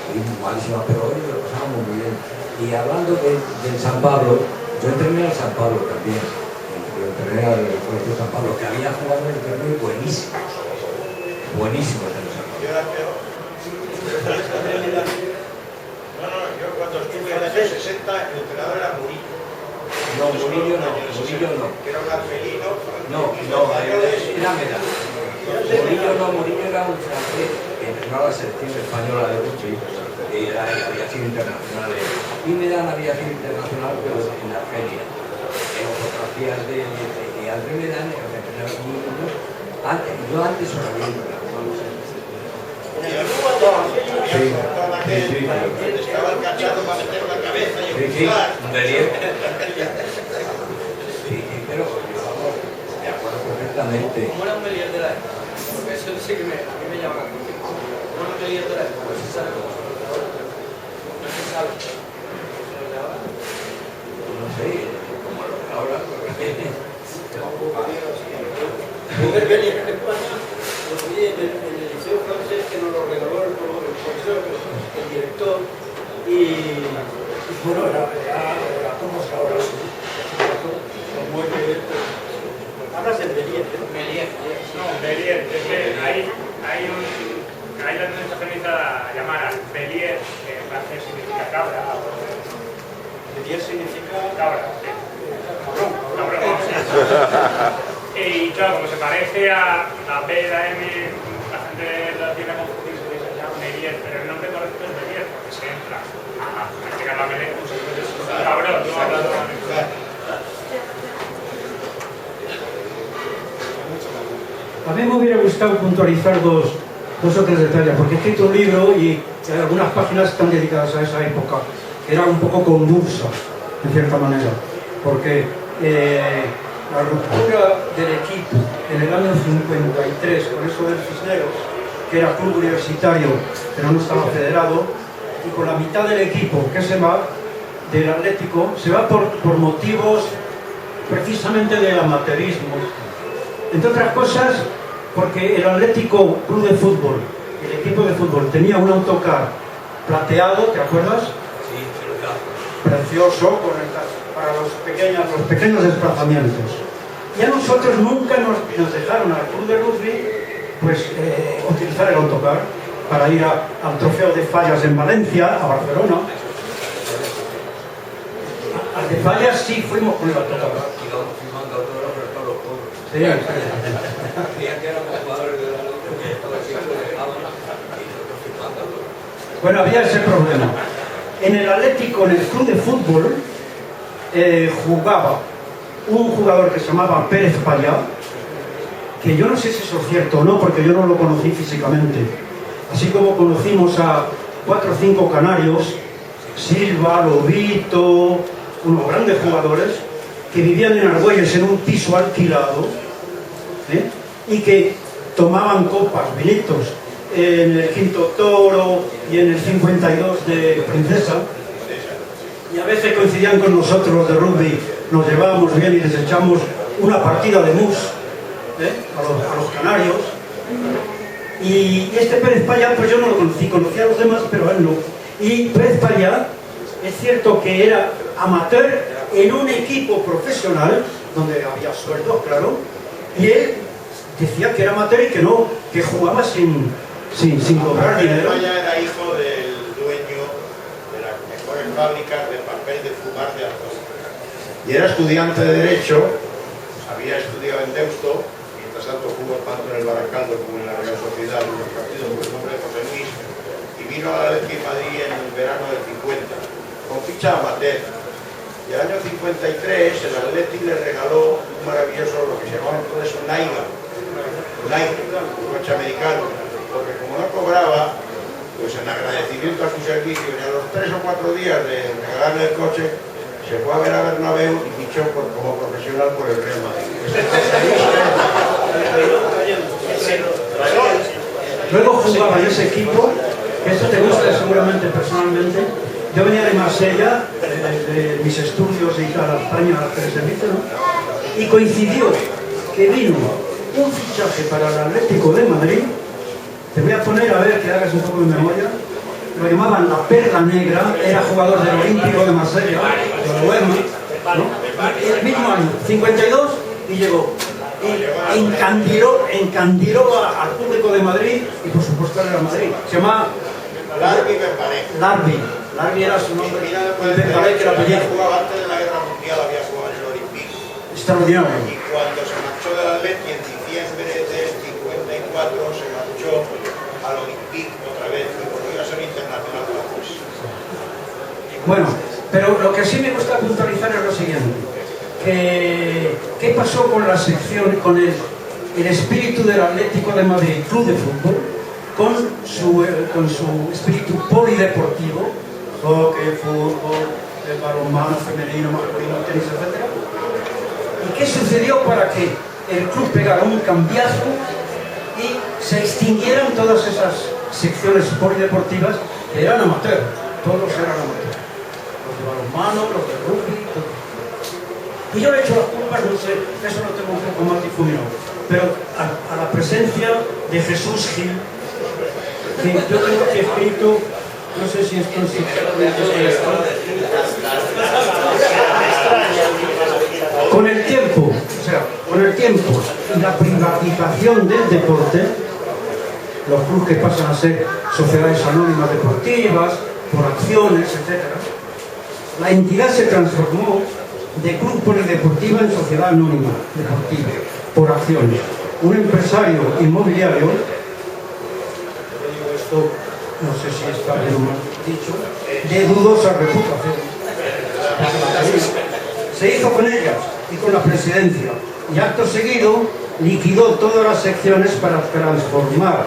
D: y malísima, pero hoy lo pasábamos muy bien. Y hablando del San Pablo, yo entrené al San Pablo también, yo entrené al Colegio San Pablo, que había jugadores de rugby buenísimos en el San Pablo.
H: Yo cuando estuve en el año 60, el entrenador era Murillo.
D: No, Murillo no.
H: Que era un argelino.
D: Era Medán. Murillo era un francés que entrenaba la selección española de rugby y había sido internacional. Y Medán había sido internacional, pero en Argelia. En fotografías de André Medán, que entrenaba muy bien. Yo antes os había entrenado.
H: Estaba enganchado para meter la cabeza y jugar.
D: Pero me acuerdo perfectamente.
C: ¿Cómo era un Melier de la época? Porque eso sí que a mí me llama la atención. ¿Cómo era un Melier de la época? No se sabe cómo se ahora. No se sabe.
D: No sé, como lo de ahora.
J: Primer Melier en España lo vi en el Liceo Francés, que nos lo regaló el profesor, el director, y bueno, era como es ahora, como hablas del Melier, ¿no?
F: Melier. No, Melier. Es que hay la tendencia feminista a llamar al Melier, que en francés significa cabra.
J: Melier significa
F: cabra, sí. Cabrón, sí. Y claro, como se parece a la B y la M, la gente la tiene confundirse y se llama Melier, pero el nombre correcto es Melier, porque se entra a practicar la melee, pues es un cabrón, no hablando de la.
B: A mí me hubiera gustado puntualizar dos o tres detalles, porque he escrito un libro y algunas páginas están dedicadas a esa época, que era un poco convulsa, en cierta manera, porque la ruptura del equipo en el año 53, con eso del Cisneros, que era club universitario, pero no estaba federado, y con la mitad del equipo que se va del Atlético, se va por motivos precisamente del amateurismo. Entre otras cosas, porque el Atlético Club de Fútbol, el equipo de fútbol, tenía un autocar plateado, ¿te acuerdas?
D: Sí,
B: precioso, para los pequeños desplazamientos. Y a nosotros nunca nos dejaron al Club de Rugby pues, utilizar el autocar para ir al Trofeo de Fallas en Valencia, a Barcelona. Al de Fallas sí fuimos con el autocar. Sí, bueno, había ese problema. En el Atlético, en el club de fútbol, jugaba un jugador que se llamaba Pérez Payá, que yo no sé si eso es cierto o no, porque yo no lo conocí físicamente. Así como conocimos a 4 o 5 canarios, Silva, Lobito, unos grandes jugadores, que vivían en Argüelles en un piso alquilado, y que tomaban copas, vinitos, en el Quinto Toro y en el 52 de Princesa, y a veces coincidían con nosotros de rugby, nos llevábamos bien y les echamos una partida de mus a los canarios. Y este Pérez Payá, pues yo no lo conocí, conocía a los demás, pero él no. Y Pérez Payá, es cierto que era amateur en un equipo profesional, donde había sueldos, claro, y él decía que era amateur y que no, que jugaba sin sin cobrar
H: Ángel
B: dinero.
H: Falla era hijo del dueño de las mejores fábricas de papel de fumar de Alcoy. Y era estudiante de Derecho, había estudiado en Deusto, mientras tanto jugó tanto en el Baracaldo como en la Real Sociedad, en los partidos por el nombre de José Luis, y vino a la Athletic Madrid en el verano del 50, con ficha amateur. Y el año 53 el Athletic le regaló un maravilloso, lo que se llamaba entonces un Aiga, un coche americano, porque como no cobraba, pues en agradecimiento a su servicio, y a los 3 o 4 días de regalarle el coche, se fue a ver a Bernabéu y fichó como profesional por el Real Madrid.
B: Luego jugaba en ese equipo, que esto te gusta seguramente personalmente. Yo venía de Marsella, de mis estudios y a España a hacer servicio, ¿no? Y coincidió que vino un fichaje para el Atlético de Madrid. Te voy a poner a ver que hagas un poco de memoria. Lo llamaban la Perla Negra, era jugador del Olímpico de Marsella, de Huelma, ¿no? El mismo año, 52, y llegó. Y encandiló al público de Madrid y por supuesto al Real Madrid. Se llama Larbi era su nombre.
H: Y había jugado antes de la Guerra Mundial, había jugado en el Olympique.
B: Extraordinario.
H: Y cuando se marchó del Atleti en diciembre del 54, se marchó al Olympique otra vez y volvió a ser internacional francés.
B: Bueno, pero lo que sí me gusta puntualizar es lo siguiente. ¿Qué pasó con la sección, con el espíritu del Atlético de Madrid, club de fútbol, con su espíritu polideportivo, hockey, fútbol, el balonmano femenino, masculino, tenis, etc.? ¿Y qué sucedió para que el club pegara un cambiazo y se extinguieran todas esas secciones polideportivas que eran amateur? Todos eran amateur. Los de balonmano, los de rugby, todo. Y yo le he hecho las culpas, no sé, eso lo tengo un poco más difuminado, pero a la presencia de Jesús Gil, que yo tengo aquí escrito, no sé si esto es... Con el tiempo, y la privatización del deporte, los clubes que pasan a ser sociedades anónimas deportivas, por acciones, etc., la entidad se transformó de club polideportiva en sociedad anónima deportiva, por acciones. Un empresario inmobiliario, yo digo esto, no sé si está bien o mal dicho, de dudosa reputación, se hizo con ellas y con la presidencia, y acto seguido liquidó todas las secciones para transformar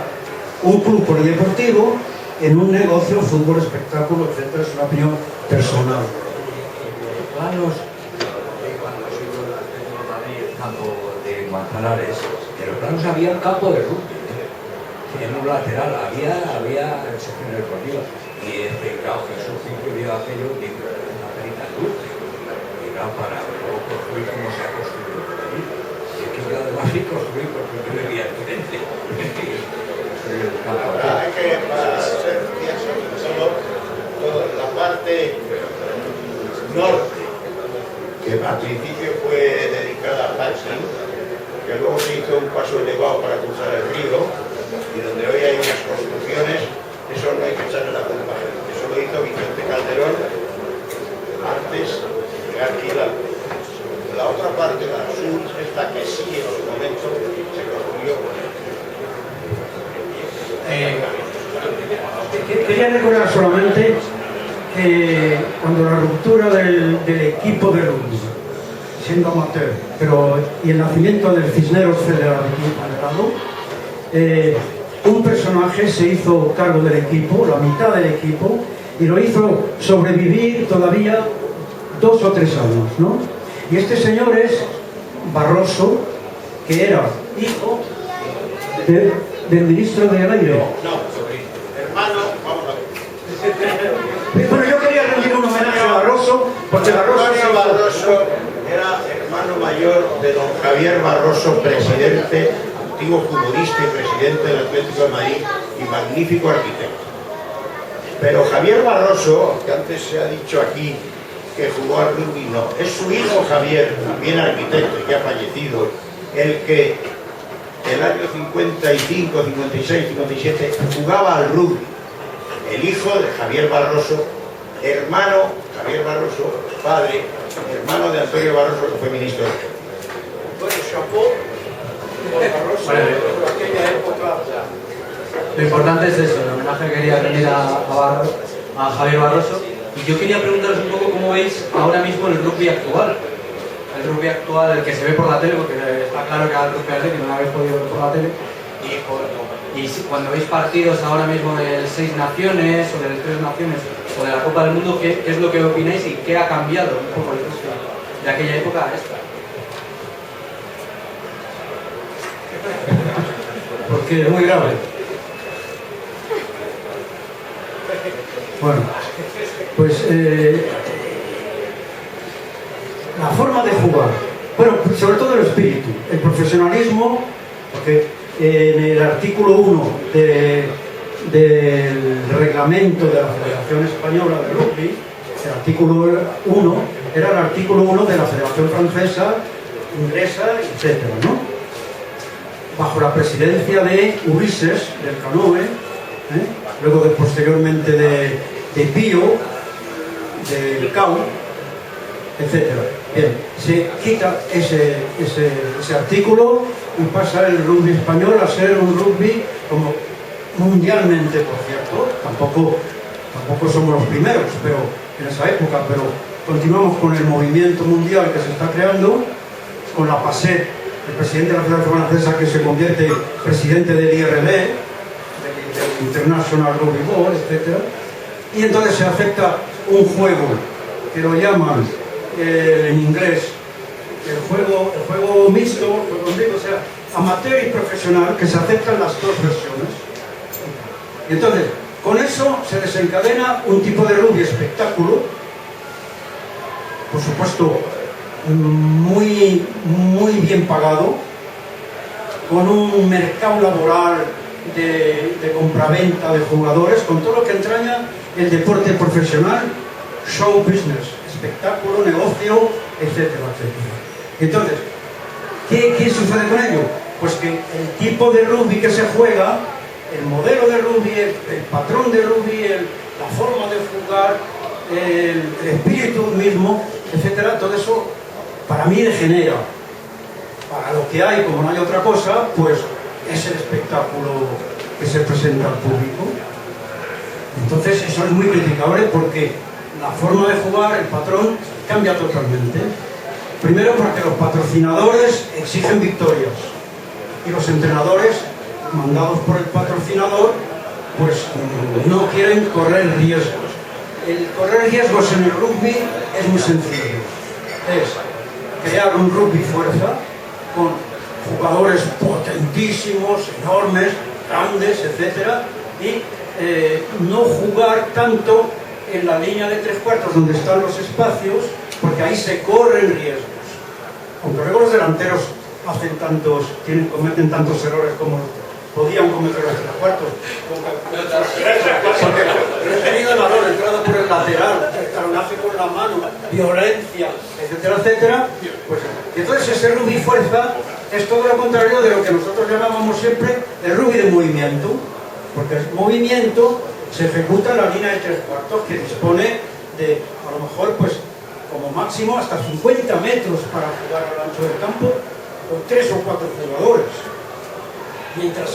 B: un club polideportivo en un negocio, fútbol, espectáculo, etc. Es una opinión personal.
D: Campo de Manzanares, en los planos había un campo de rugby, en un lateral había secciones deportivas, y claro, Jesús vio aquello y una perita de rugby, y era para luego construir como se ha construido por allí. Y aquí además sí construir porque yo vivía en Firenze.
H: Ahora hay que, para ser pienso, toda la parte norte, que al principio fue dedicada a Paxi, que luego se hizo un paso elevado para cruzar el río, y donde hoy hay unas construcciones, eso no hay que echarle la culpa. Eso lo hizo Vicente Calderón antes de llegar aquí al Alpe. La otra parte, la sur, es la que sí en su momento se construyó con él.
B: Quería recordar solamente que cuando la ruptura del equipo de rugby, siendo amateur, y el nacimiento del Cisneros Federado, un personaje se hizo cargo del equipo, la mitad del equipo, y lo hizo sobrevivir todavía 2 o 3 años, ¿no? Y este señor es Barroso, que era hijo del ministro de Aire.
H: No, hermano, vamos a ver.
B: Bueno, yo quería rendir un homenaje a Barroso, porque
H: Antonio Barroso era hermano mayor de don Javier Barroso, presidente, antiguo futbolista y presidente del Atlético de Madrid y magnífico arquitecto. Pero Javier Barroso, que antes se ha dicho aquí que jugó al rugby, no, es su hijo Javier, también arquitecto y que ha fallecido, el que el año 55, 56, 57, jugaba al rugby. El hijo de Javier Barroso, hermano, Javier Barroso, padre, hermano de Antonio Barroso, que fue ministro de Defensa.
J: Bueno, chapó por Barroso, por aquella época.
A: Lo importante es eso, el homenaje que quería rendir a Javier Barroso. Y yo quería preguntaros un poco cómo veis ahora mismo el rugby actual. El rugby actual, el que se ve por la tele, porque está claro que al rugby atlético no lo habéis podido ver por la tele. Y cuando veis partidos ahora mismo del 6 Naciones o del 3 Naciones o de la Copa del Mundo, ¿qué es lo que opináis y qué ha cambiado un poco el rugby de aquella época a esta?
B: Porque es muy grave. Bueno, pues la forma de jugar, bueno, sobre todo el espíritu, el profesionalismo, porque en el artículo 1 del reglamento de la Federación Española de Rugby, el artículo 1 era el artículo 1 de la Federación Francesa, Inglesa, etc., ¿no? Bajo la presidencia de Ulises, del Canoe, luego posteriormente de Pío, del CAU, etc. Bien, se quita ese artículo y pasa el rugby español a ser un rugby como mundialmente, por cierto, tampoco somos los primeros, pero en esa época, pero continuamos con el movimiento mundial que se está creando, con la PASET, el presidente de la Federación Francesa que se convierte en presidente del IRB, del International Rugby Board, etc. Y entonces se acepta un juego que lo llaman en inglés el juego mixto, o sea, amateur y profesional, que se aceptan las dos versiones. Y entonces, con eso se desencadena un tipo de rugby espectáculo, por supuesto, muy bien pagado, con un mercado laboral de compraventa de jugadores, con todo lo que entraña el deporte profesional, show business, espectáculo, negocio, etcétera, etcétera. Entonces, ¿qué sucede con ello? Pues que el tipo de rugby que se juega, el modelo de rugby, el patrón de rugby, la forma de jugar, el espíritu mismo, etcétera, todo eso para mí degenera. Para lo que hay, como no hay otra cosa, pues es el espectáculo que se presenta al público. Entonces eso es muy criticable porque la forma de jugar, el patrón, cambia totalmente. Primero porque los patrocinadores exigen victorias y los entrenadores, mandados por el patrocinador, pues no quieren correr riesgos. El correr riesgos en el rugby es muy sencillo. Es crear un rugby fuerza con jugadores potentísimos, enormes, grandes, etc. Y no jugar tanto en la línea de 3/4 donde están los espacios, porque ahí se corren riesgos. Aunque luego los delanteros cometen tantos errores como podían cometer los 3/4. Porque retenido de valor, entrada por el lateral, escalonaje con la mano, violencia, etcétera, etcétera. Pues, entonces ese rugby fuerza es todo lo contrario de lo que nosotros llamábamos siempre el rugby de movimiento, porque el movimiento se ejecuta en la línea de 3/4 que dispone de, a lo mejor, pues como máximo hasta 50 metros para jugar al ancho del campo con 3 o 4 jugadores. Mientras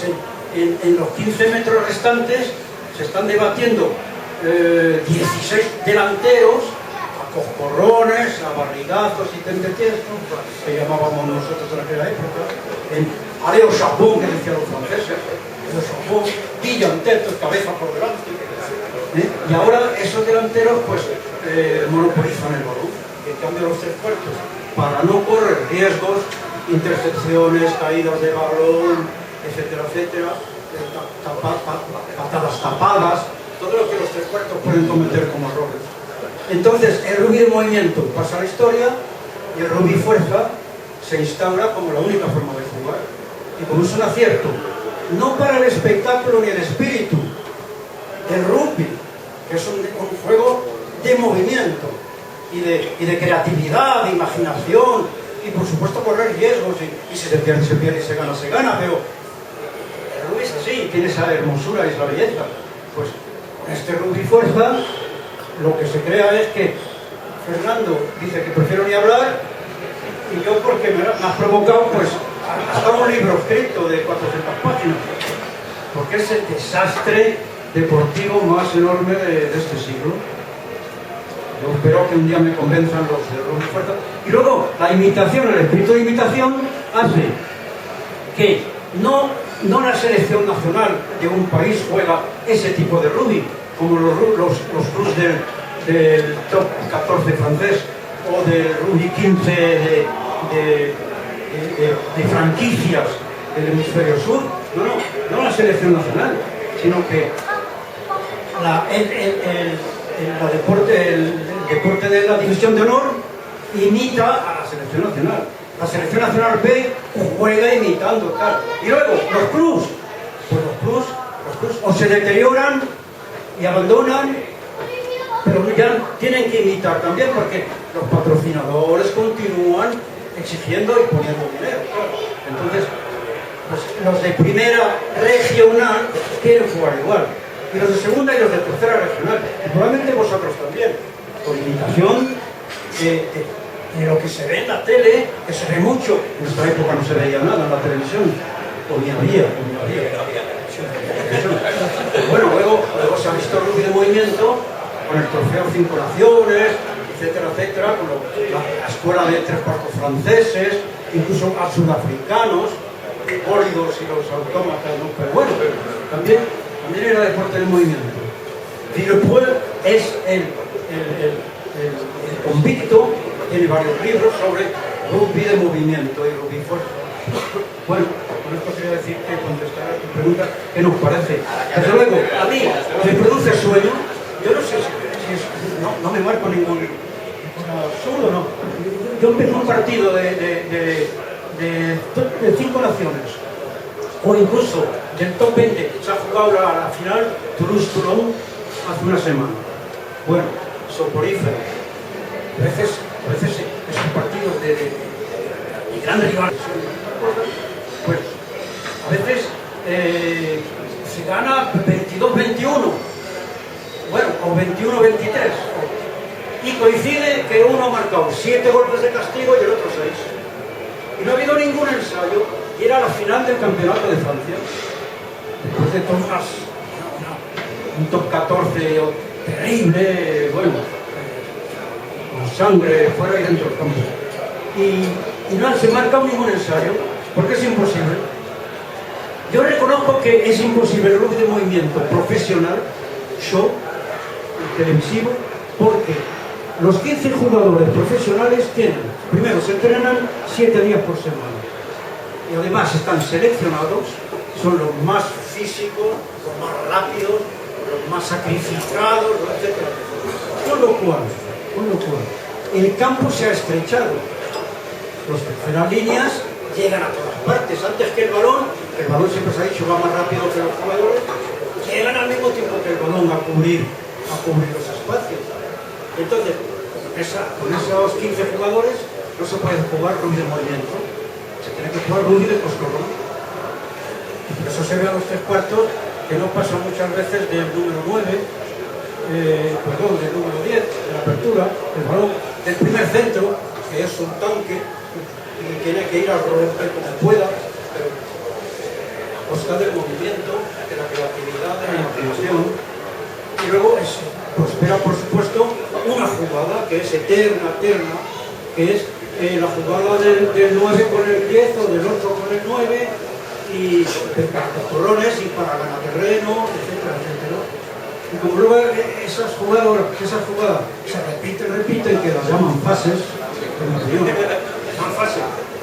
B: en los 15 metros restantes se están debatiendo 16 delanteros a coscorrones, a barrigazos y tentetiestos, que llamábamos nosotros en aquella época, en aleo chapón, que decían los franceses, aleo chapón, pillan tetos, cabeza por delante. Y ahora esos delanteros pues monopolizan el balón. En cambio los 3/4, para no correr riesgos, intercepciones, caídas de balón, etcétera, etcétera, patadas tapadas, todo lo que los 3/4 pueden cometer como errores. Entonces el rugby de movimiento pasa a la historia y el rugby fuerza se instaura como la única forma de jugar. Y como es un acierto, no para el espectáculo ni el espíritu, el rugby, que es un juego de movimiento y de creatividad, de imaginación y por supuesto correr riesgos, y si se pierde, y se gana, pero el rugby es así, tiene esa hermosura y esa belleza. Pues con este rugby fuerza, lo que se crea es que Fernando dice que prefiero ni hablar, y yo, porque me has provocado, pues hasta un libro escrito de 400 páginas, porque es el desastre deportivo más enorme de este siglo. Yo espero que un día me convenzan los de rugby fuerza. Y luego, la imitación, el espíritu de imitación hace que no la selección nacional de un país juega ese tipo de rugby, como los clubs del top 14 francés o del rugby 15 de franquicias del hemisferio sur. No la selección nacional, sino que el deporte de la división de honor imita a la selección nacional. La selección nacional B juega imitando tal. Y luego, los clubs, pues los clubs o se deterioran y abandonan, pero ya tienen que imitar también, porque los patrocinadores continúan exigiendo y poniendo dinero, claro. Entonces, pues, los de primera regional quieren jugar igual, y los de segunda y los de tercera regional, y probablemente vosotros también, por imitación de lo que se ve en la tele, que se ve mucho. En nuestra época no se veía nada en la televisión, o ni había. Bueno, luego se ha visto el rugby de movimiento con el trofeo 5 Naciones, etcétera, con la escuela de 3/4 franceses, incluso a sudafricanos, bólidos y los autómatas, ¿no? Pero bueno, también era deporte de movimiento. Villepoel es el convicto, tiene varios libros sobre rugby de movimiento y rugby fuerza. Bueno, con esto quería decir que contestar a tu pregunta, ¿qué nos parece? Desde luego, a mí me produce sueño. Yo no sé si es, no me marco ningún absurdo, no. Yo empecé un partido de 5 naciones, o incluso del top 20, se ha jugado la final Toulouse-Toulon hace una semana. Bueno, soporífero. A veces es un partido de gran rival. Pues a veces se gana 22-21, bueno, o 21-23, y coincide que uno ha marcado 7 golpes de castigo y el otro 6. Y no ha habido ningún ensayo, y era la final del campeonato de Francia. Después de todas un top 14 terrible, bueno, con sangre fuera y dentro del campo. Y no se marca ningún ensayo, porque es imposible. Yo reconozco que es imposible el rugby de movimiento profesional, show, televisivo, porque los 15 jugadores profesionales primero se entrenan 7 días por semana, y además están seleccionados, son los más físicos, los más rápidos, los más sacrificados, etc. Con lo cual, el campo se ha estrechado. Los terceras líneas llegan a todas partes. Antes que el balón siempre se ha dicho va más rápido que los jugadores, llegan al mismo tiempo que el balón a cubrir los espacios. Entonces, con esos 15 jugadores no se puede jugar rugby de movimiento, se tiene que jugar rugby de coscorrón. Por eso se ve a los 3/4 que no pasa muchas veces del número 9, del número 10, de la apertura, el balón del primer centro, que es un tanque, y tiene que ir al romper como pueda, pero a costa del movimiento, de la creatividad, de la imaginación. Y luego prospera, por supuesto, una jugada que es eterna, que es la jugada del 9 con el 10 o del 8 con el 9, y para los colones y para ganar terreno, etcétera. Y como luego esas jugadas se repiten, que las llaman fases,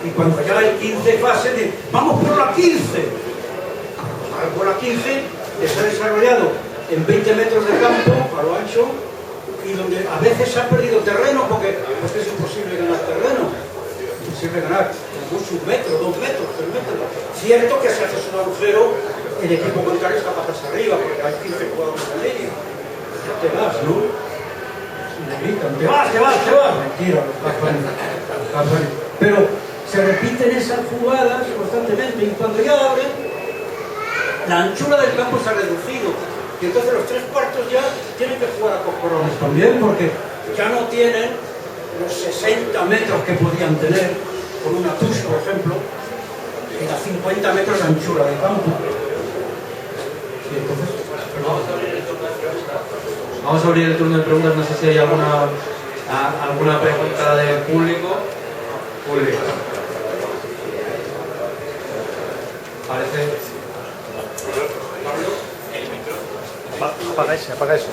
B: y cuando llega el 15 fase, dicen, ¡vamos por la 15! Por la 15 se ha desarrollado en 20 metros de campo, a lo ancho, y donde a veces se ha perdido terreno, porque es imposible ganar terreno. Es imposible ganar un metro, 2 metros, 3 metros. Cierto que si haces un agujero, el equipo contrario está patas arriba, porque hay 15 jugadores en línea. Ya te vas, ¿no? Le gritan, te vas. Mentira, los cazanes. pero se repiten esas jugadas constantemente y cuando ya abren, la anchura del campo se ha reducido y entonces los 3/4 ya tienen que jugar a coscorrones también porque ya no tienen los 60 metros que podían tener con una touche, por ejemplo, y a 50 metros de anchura de campo. Sí, entonces,
A: vamos a abrir el turno de preguntas. No sé si hay alguna pregunta del público. Parece.
I: Apaga ese, apaga eso.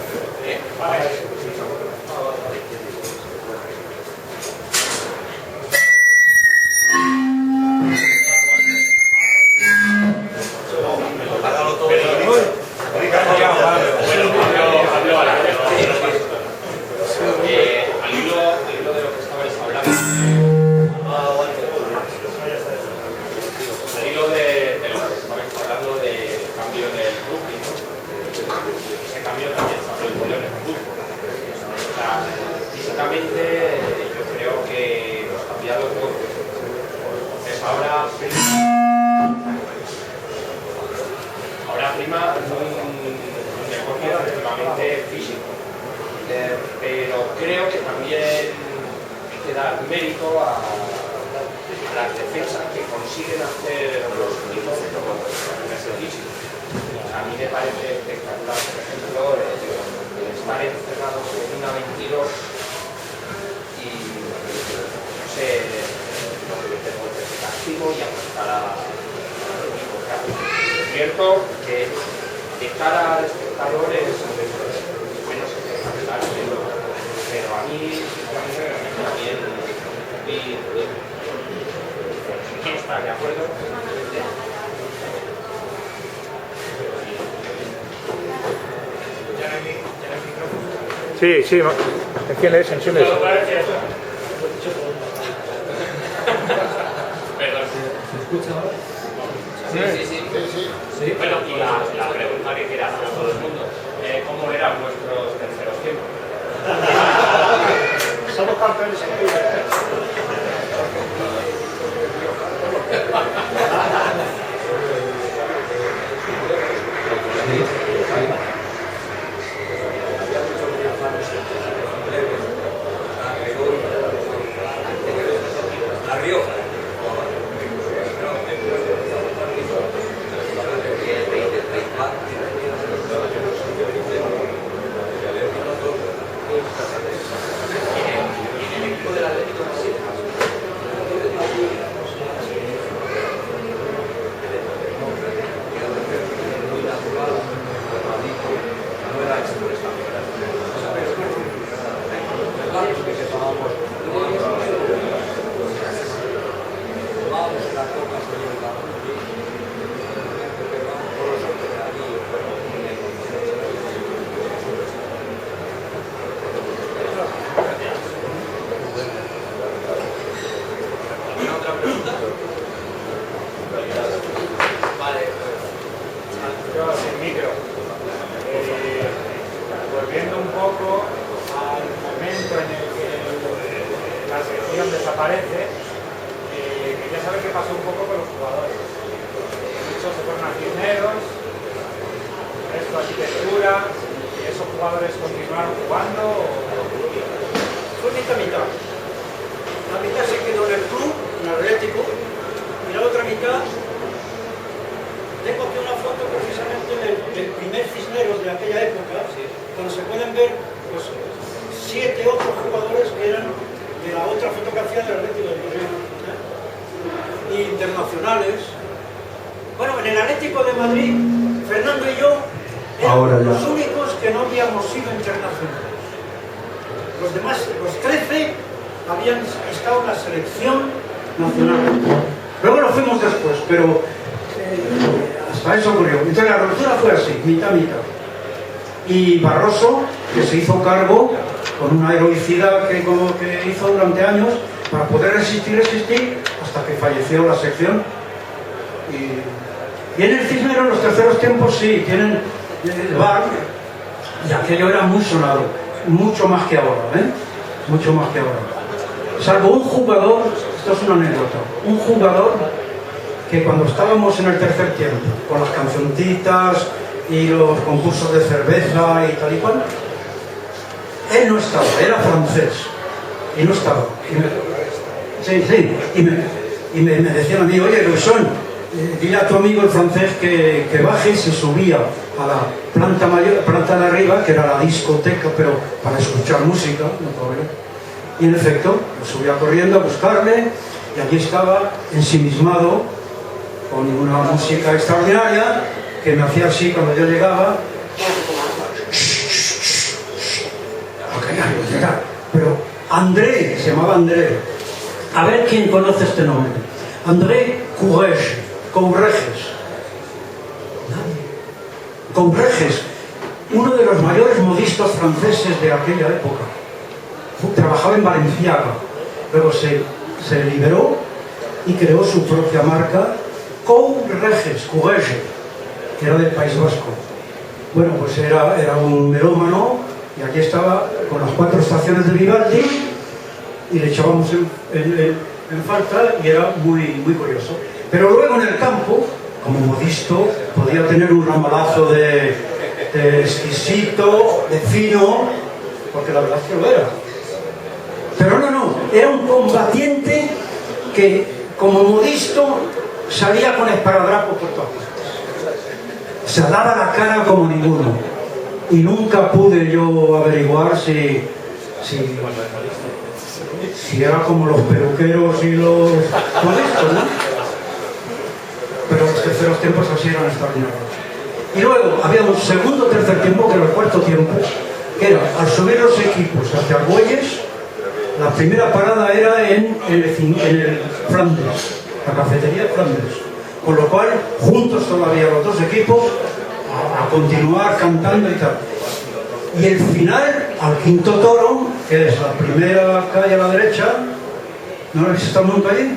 K: Al hilo de lo que estabais hablando, al hilo de lo que estabais hablando del cambio del rugby, ¿no? Ese cambio también se ha producido en el fútbol. O sea, físicamente yo creo que hemos cambiado todo. Entonces ahora prima un deporte relativamente físico. Pero creo que también hay que dar mérito a las defensas que consiguen hacer los equipos en ese físico. A mí me parece espectacular, por ejemplo, estar encerrados en una 22 y no sé, lo que tengo de castigo y apostar al equipo. Es cierto que de cara al espectador es menos espectacular, pero a mí también ¿está de acuerdo?
I: Sí, sí, enciendes.
K: Perdón.
A: ¿Se escucha ahora?
K: Sí. Bueno, y la pregunta que quiera hacer a todo el mundo, ¿cómo eran vuestros terceros tiempos?
J: Somos campeones en vida.
D: La Rioja.
F: Volviendo un poco al momento en el que la selección desaparece, quería saber qué pasó un poco con los jugadores. Muchos se fueron a Cisneros, esto arquitectura, y esos jugadores continuaron jugando.
B: fue mitad. La mitad se quedó en el club, en el Atlético, y la otra mitad. Tengo aquí una foto precisamente del primer Cisneros de aquella época, donde se pueden ver pues, 7 otros jugadores que eran de la otra fotografía del Atlético de Madrid, y internacionales. Bueno, en el Atlético de Madrid, Fernando y yo éramos los únicos que no habíamos sido internacionales. Los demás, los 13, habían estado en la selección nacional. Luego lo fuimos después, pero hasta eso ocurrió. Entonces la ruptura fue así, mitad. Y Barroso, que se hizo cargo con una heroicidad que hizo durante años para poder resistir hasta que falleció la sección. Y en el Cisneros los terceros tiempos sí, tienen el bar, y aquello era muy sonado, mucho más que ahora, mucho más que ahora. Salvo un jugador esto es una anécdota, un jugador que cuando estábamos en el tercer tiempo, con las cancioncitas y los concursos de cerveza y tal y cual, él no estaba, era francés, y no estaba. Y me decían a mí, oye, Luisón, dile a tu amigo el francés que baje y se subía a la planta de arriba, que era la discoteca, pero para escuchar música, no problema. Y en efecto, subía corriendo a buscarle, y allí estaba ensimismado, con una música extraordinaria, que me hacía así cuando yo llegaba. Pero André, se llamaba André. A ver quién conoce este nombre. André Courreges. Courreges, uno de los mayores modistas franceses de aquella época. Trabajaba en Valenciaga. Luego se liberó y creó su propia marca, Courreges, que era del País Vasco. Bueno, pues era un melómano, y aquí estaba con las 4 estaciones de Vivaldi, y le echábamos en falta, y era muy, muy curioso. Pero luego en el campo, como modisto, podía tener un ramalazo de exquisito, de fino, porque la verdad es que lo era. Pero no, era un combatiente que como modisto salía con esparadrapo por todas partes. Se daba la cara como ninguno. Y nunca pude yo averiguar si era como los peluqueros y los modistos, ¿no? Pero los terceros tiempos así eran extraordinarios. Y luego había un segundo tercer tiempo, que era el cuarto tiempo, que era al subir los equipos hacia Argüelles, la primera parada era en el Flandes, la cafetería de Flandes. Con lo cual, juntos todavía los dos equipos, a continuar cantando y tal. Y el final, al quinto toro, que es la primera calle a la derecha, ¿no habéis estado nunca allí?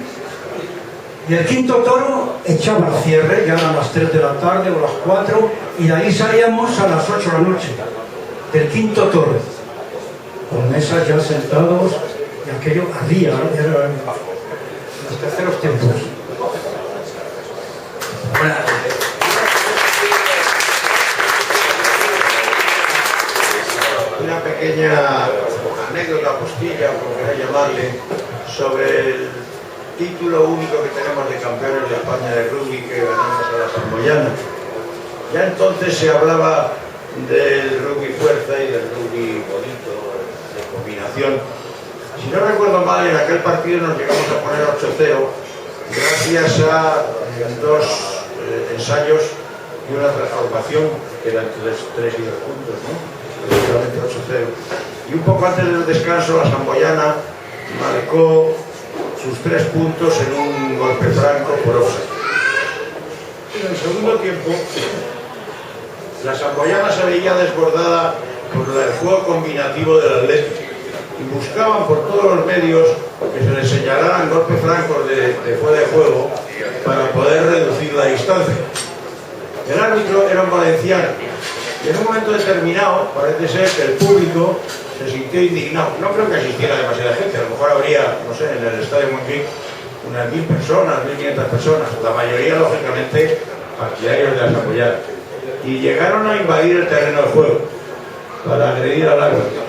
B: Y el quinto toro echaba el cierre, ya eran las 3 de la tarde o las 4, y de ahí salíamos a las 8 de la noche, del quinto toro, con mesas ya sentados, y aquello ardía, eran los terceros tiempos.
H: Una pequeña anécdota, postilla, como queráis llamarle, sobre el título único que tenemos de campeones de España de rugby que ganamos a la Samboyana. Ya entonces se hablaba del rugby fuerza y del rugby bonito, de combinación. Si no recuerdo mal, en aquel partido nos llegamos a poner 8-0 gracias a 2 ensayos y una transformación que eran 3 y 2 puntos, ¿no? 8-0. Y un poco antes del descanso, la Samboyana marcó sus 3 puntos en un golpe franco por offside. En el segundo tiempo, la Samboyana se veía desbordada por el juego combinativo del Atlético y buscaban por todos los medios que se les señalaran golpes francos de fuera de juego para poder reducir la distancia. El árbitro era un valenciano y en un momento determinado parece ser que el público se sintió indignado. No creo que asistiera demasiada gente, a lo mejor habría, no sé, en el estadio Montjuic unas 1000 personas, 1500 personas, la mayoría lógicamente partidarios de la Samboyana, y llegaron a invadir el terreno de juego para agredir al árbitro,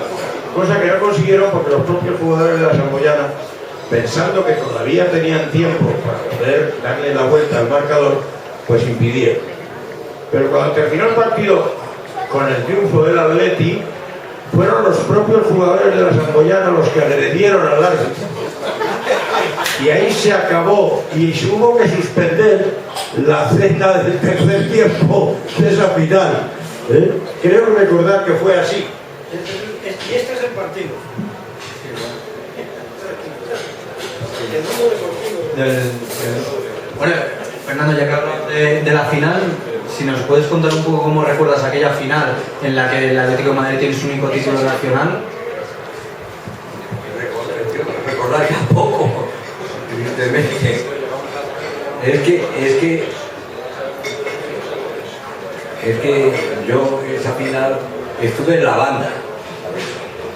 H: cosa que no consiguieron porque los propios jugadores de la Samboyana, pensando que todavía tenían tiempo para poder darle la vuelta al marcador, pues impidieron. Pero cuando terminó el partido con el triunfo del Atleti, fueron los propios jugadores de la Samboyana los que agredieron al árbitro. Y ahí se acabó y hubo que suspender la cena del tercer tiempo de esa final. Creo recordar que fue así.
B: Y este es el partido.
A: Bueno, Fernando, ya que hablas de la final, si nos puedes contar un poco cómo recuerdas aquella final en la que el Atlético de Madrid tiene su único título nacional.
D: Recordar que poco, evidentemente. Es que yo esa final estuve en la banda.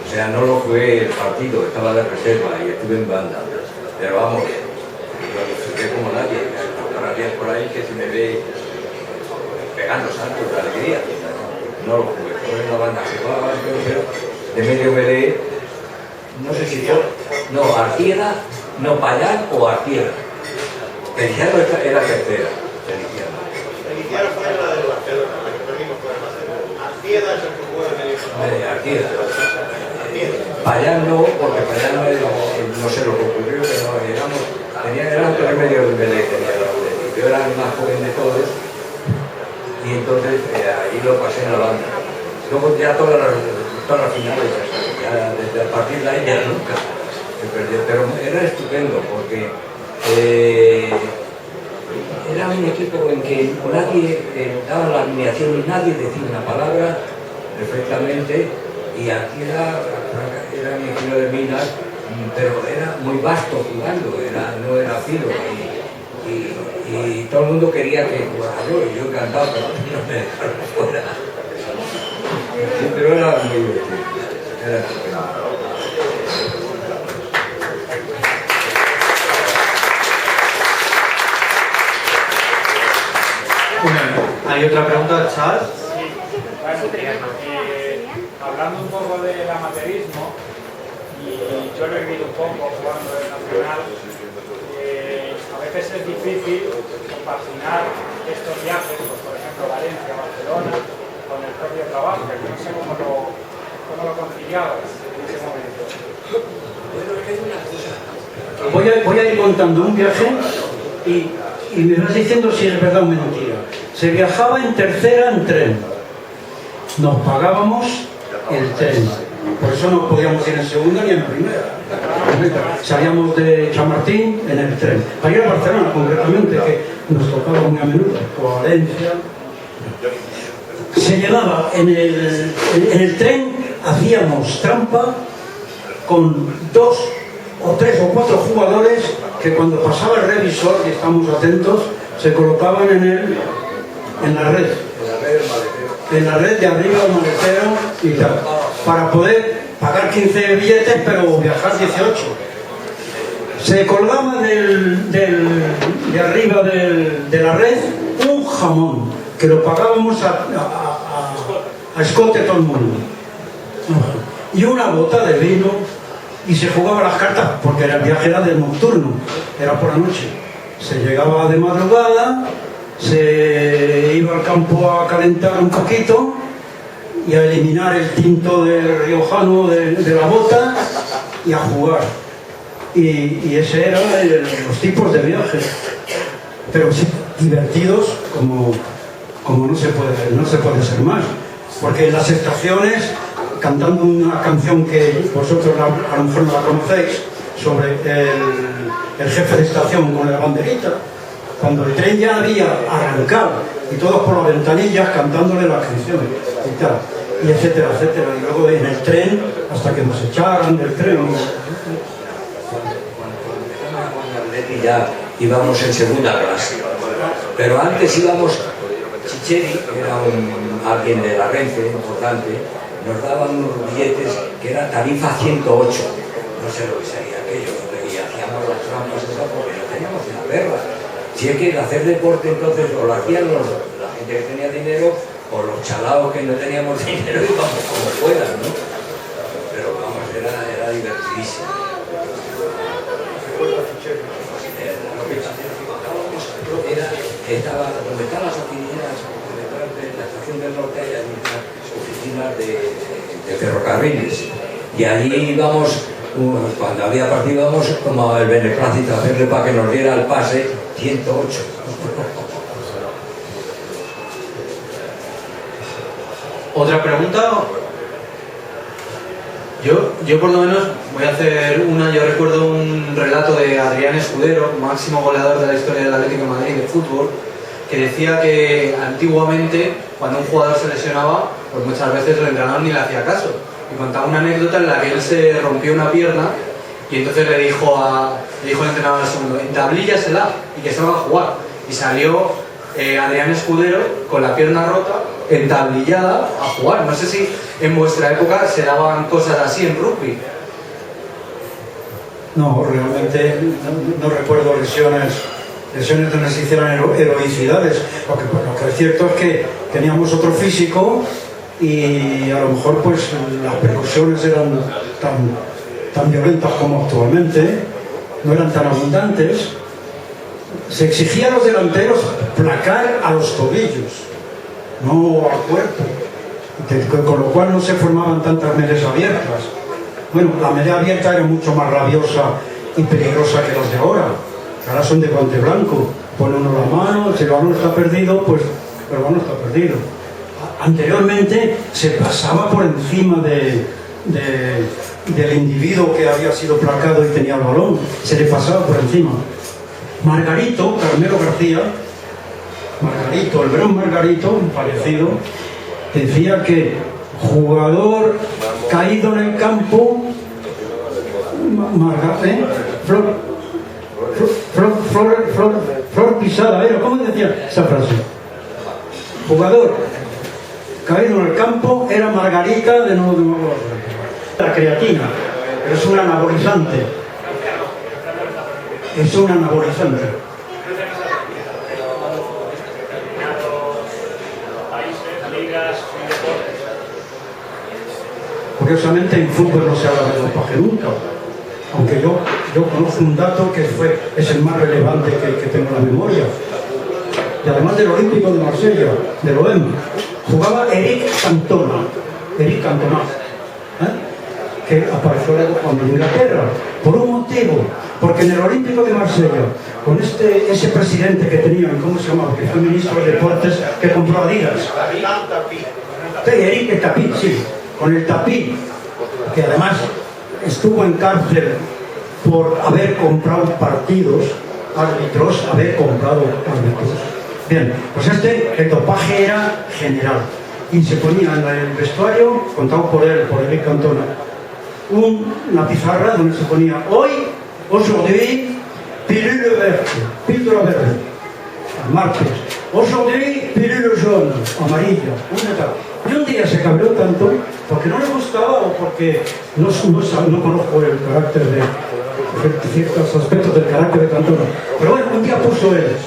D: O sea, no lo jugué el partido, estaba de reserva y estuve en banda. Pero vamos, lo disfruté como nadie. Ahora días por ahí que se me ve pegando saltos de alegría. No lo jugué, fue una banda que jugaba de medio melee, no sé si fue, no, Artieda, no, Payán o Artieda. Feliciano era tercera.
H: Feliciano fue la del Barcelona, la que perdimos con el Barcelona. Artieda es el que jugó en medio.
D: Artieda. Payán no, porque Payán no sé lo que ocurrió, pero eran tres medios de melee, yo era el más joven de todos, y entonces ahí lo pasé en la banda. Luego ya todas las finales, ya desde a partir de ahí ya nunca se perdió, pero era estupendo porque era un equipo en que nadie daba la alineación y nadie decía una palabra perfectamente, y aquí era mi kilo de minas, pero era muy vasto jugando, no era filo, y todo el mundo quería que jugara yo, y yo encantado, pero no me dejaron fuera. Sí, pero era muy divertido. Era estupendo.
A: ¿Hay otra pregunta, Charles?
L: Hablando un poco del amateurismo, y yo lo he vivido un poco jugando en Nacional, a veces es difícil compaginar estos viajes, pues, por ejemplo Valencia, Barcelona, con el propio trabajo, que no sé cómo lo conciliabas en ese momento.
B: Voy a ir contando un viaje y me vas diciendo si es verdad o mentira. Se viajaba en tercera en tren. Nos pagábamos el tren. Por eso no podíamos ir en segunda ni en primera. Salíamos de Chamartín en el tren. Para ir a Barcelona, concretamente, que nos tocaba muy a menudo, o a Valencia. Se llevaba en el tren, hacíamos trampa con 2 o 3 o 4 jugadores que cuando pasaba el revisor, y estamos atentos, se colocaban en la red. En la red de arriba del maletero y tal, para poder pagar 15 billetes pero viajar 18. Se colgaba de arriba de la red un jamón que lo pagábamos a escote todo el mundo, y una bota de vino, y se jugaba las cartas porque el viaje era de nocturno, era por la noche. Se llegaba de madrugada, se iba al campo a calentar un poquito y a eliminar el tinto del riojano de la bota y a jugar. Y ese eran los tipos de viajes, pero sí divertidos como no se puede ser más, porque en las estaciones, cantando una canción que vosotros a lo mejor no la conocéis, sobre el jefe de estación con la banderita, cuando el tren ya había arrancado y todos por las ventanillas cantándole las canciones y tal, y etcétera, etcétera, y luego en el tren hasta que nos echaran del tren.
D: Y ya íbamos en segunda clase, pero antes íbamos, Chicheri, que era alguien de la Renfe importante, nos daban unos billetes que era tarifa 108, no sé lo que sería aquello, y hacíamos las trampas porque no teníamos una perra. Si es que hacer deporte entonces o lo hacían la gente que tenía dinero, o los chalaos que no teníamos dinero íbamos como fueran, ¿no? Pero vamos, era divertidísimo. Estaba donde están las oficinas, detrás de la estación del norte hay unas oficinas de ferrocarriles, y allí íbamos, cuando había partido íbamos como el beneplácito a hacerle para que nos diera el pase 108.
A: ¿Otra pregunta? Yo por lo menos voy a hacer una. Yo recuerdo un relato de Adrián Escudero, máximo goleador de la historia del Atlético de Madrid de fútbol, que decía que antiguamente cuando un jugador se lesionaba, pues muchas veces el entrenador ni le hacía caso, y contaba una anécdota en la que él se rompió una pierna y entonces le dijo el entrenador al segundo: entablíllasela y que salga a jugar, y salió Adrián Escudero con la pierna rota, entablillada, a jugar. No sé si en vuestra época se daban cosas así en rugby.
B: No, realmente no recuerdo lesiones donde se hicieran heroicidades. Lo que es cierto es que teníamos otro físico y a lo mejor pues las percusiones eran tan violentas como actualmente, no eran tan abundantes. Se exigía a los delanteros placar a los tobillos, no al cuerpo, con lo cual no se formaban tantas medias abiertas. Bueno, la media abierta era mucho más rabiosa y peligrosa que las de ahora. Ahora son de guante blanco, pone uno la mano, si el balón está perdido, pues el balón está perdido. Anteriormente se pasaba por encima del individuo que había sido placado y tenía el balón, se le pasaba por encima. Margarito, Carmelo García, Margarito, el gran Margarito, parecido, decía que jugador caído en el campo, flor pisada, ¿cómo decía esa frase? Jugador caído en el campo era Margarita de nuevo. La creatina, pero es un anabolizante. Es un anabolizante. Curiosamente en fútbol no se habla de dopaje nunca, aunque yo conozco un dato que es el más relevante que tengo en la memoria. Y además del Olímpico de Marsella, del OEM, jugaba Eric Cantona, que apareció cuando en Inglaterra, por un motivo, porque en el Olímpico de Marsella, con ese presidente que tenían, ¿cómo se llamaba? Que fue ministro de Deportes, que compró Adidas. Sí, Eric el Tapí, sí, con el Tapí, que además estuvo en cárcel por haber comprado árbitros. Bien, pues el dopaje era general. Y se ponía en el vestuario, contado por Eric Cantona, una pizarra donde se ponía aujourd'hui, pilule verte, píldora verde, martes, aujourd'hui, pilule jaune, amarilla, y un día se cabreó tanto porque no le gustaba o porque no conozco el carácter de ciertos aspectos del carácter de Cantona, pero bueno, un día puso él,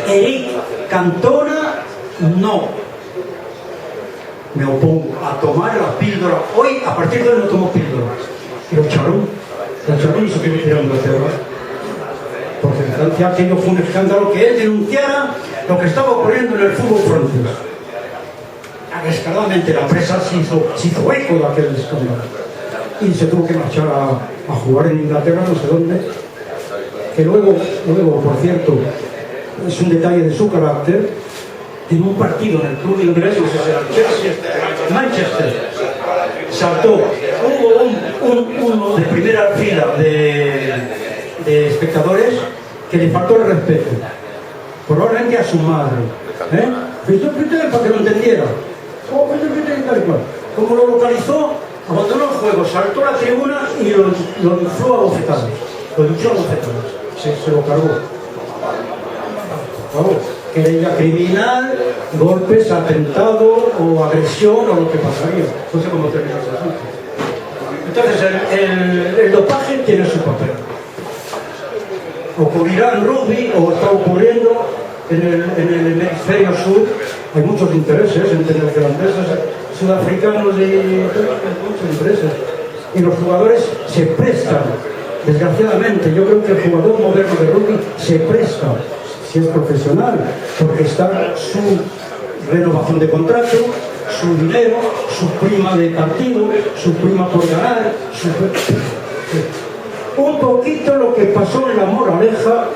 B: Eric Cantona, no, me opongo a tomar la píldora. Hoy, a partir de hoy, no tomo píldora. Y lo echaron y se quiero a Inglaterra. Porque en Francia aquello fue un escándalo que él denunciara lo que estaba ocurriendo en el fútbol francés. Descaradamente la prensa se hizo eco de aquel escándalo. Y se tuvo que marchar a jugar en Inglaterra, no sé dónde. Que luego, por cierto, es un detalle de su carácter. En un partido en el club inglés, Manchester, saltó, hubo uno de primera fila de espectadores que le faltó el respeto, probablemente a su madre, para que lo entendiera. Como lo localizó, abandonó el juego, saltó a la tribuna y lo infló a bofetadas, se lo cargó. Querella criminal, golpes, atentado o agresión o lo que pasaría. No sé cómo termina ese asunto. Entonces, el dopaje tiene su papel. Ocurrirá en rugby o está ocurriendo en el hemisferio sur. Hay muchos intereses entre neozelandeses, sudafricanos y muchos intereses. Y los jugadores se prestan, desgraciadamente. Yo creo que el jugador moderno de rugby se presta, si es profesional, porque está su renovación de contrato, su dinero, su prima de partido, su prima por ganar, un poquito lo que pasó en la moraleja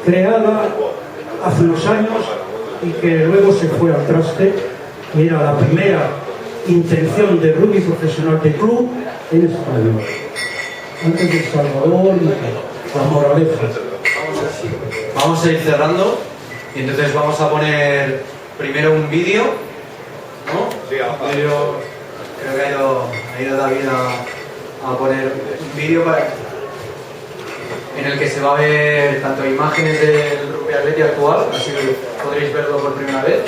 B: creada hace unos años y que luego se fue al traste, y era la primera intención de rugby profesional de club en España, antes de El Salvador, la moraleja.
A: Vamos a ir cerrando y entonces vamos a poner primero un vídeo, ¿no? Sí, creo que ha ido David a poner un vídeo en el que se va a ver tanto imágenes del Rugby Athletic actual, así que podréis verlo por primera vez,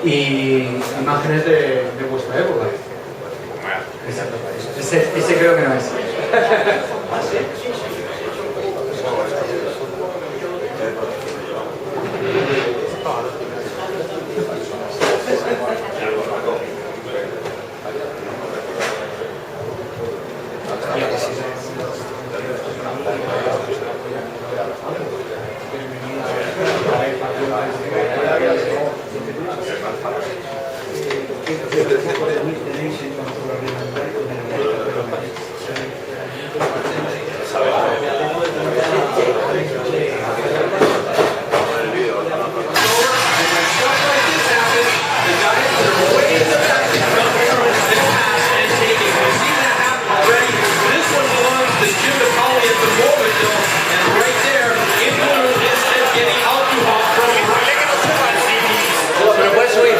A: y imágenes de vuestra época. Exacto. Ese creo que no es. ¿Ah, sí?
B: tenéis en cuanto a la reglamentario de
K: Pero puedes subir.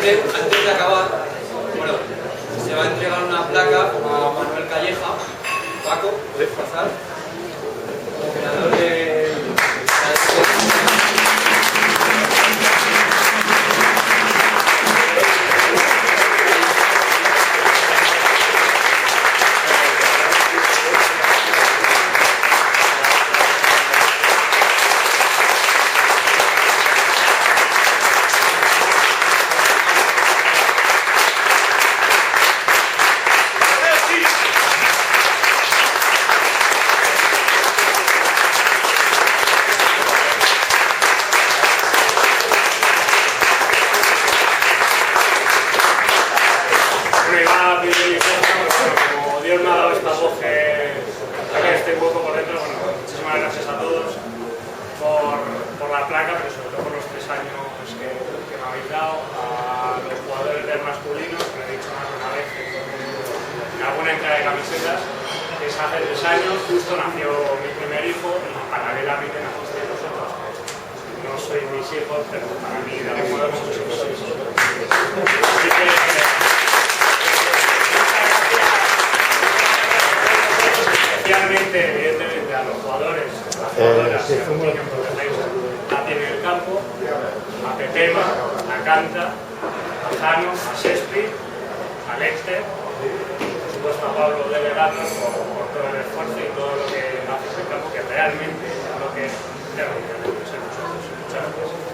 C: Antes de acabar, bueno, se va a entregar una placa a Manuel Calleja. Paco, ¿puedes pasar? Como creador de...
F: Dios me ha dado esta voz que esté un poco por dentro. Bueno, muchísimas gracias a todos por la placa, pero sobre todo por los 3 años que me habéis dado, a los jugadores de jugadores masculinos, que lo he dicho más de una vez en alguna entrega de camisetas, que es hace 3 años, justo nació mi primer hijo y paralelamente nacisteis vosotros. No sois mis hijos, pero para mí de algún modo sois mis hijos. Así que, especialmente, evidentemente, a los jugadores, a las jugadoras y a los niños que tenéis aquí en el campo, a Pepema, a Canta, a Jano, a Sespi, a Lexter, por supuesto a Pablo Delegado por todo el esfuerzo y todo lo que hace en el campo, que realmente es lo que es terrible. Muchas gracias.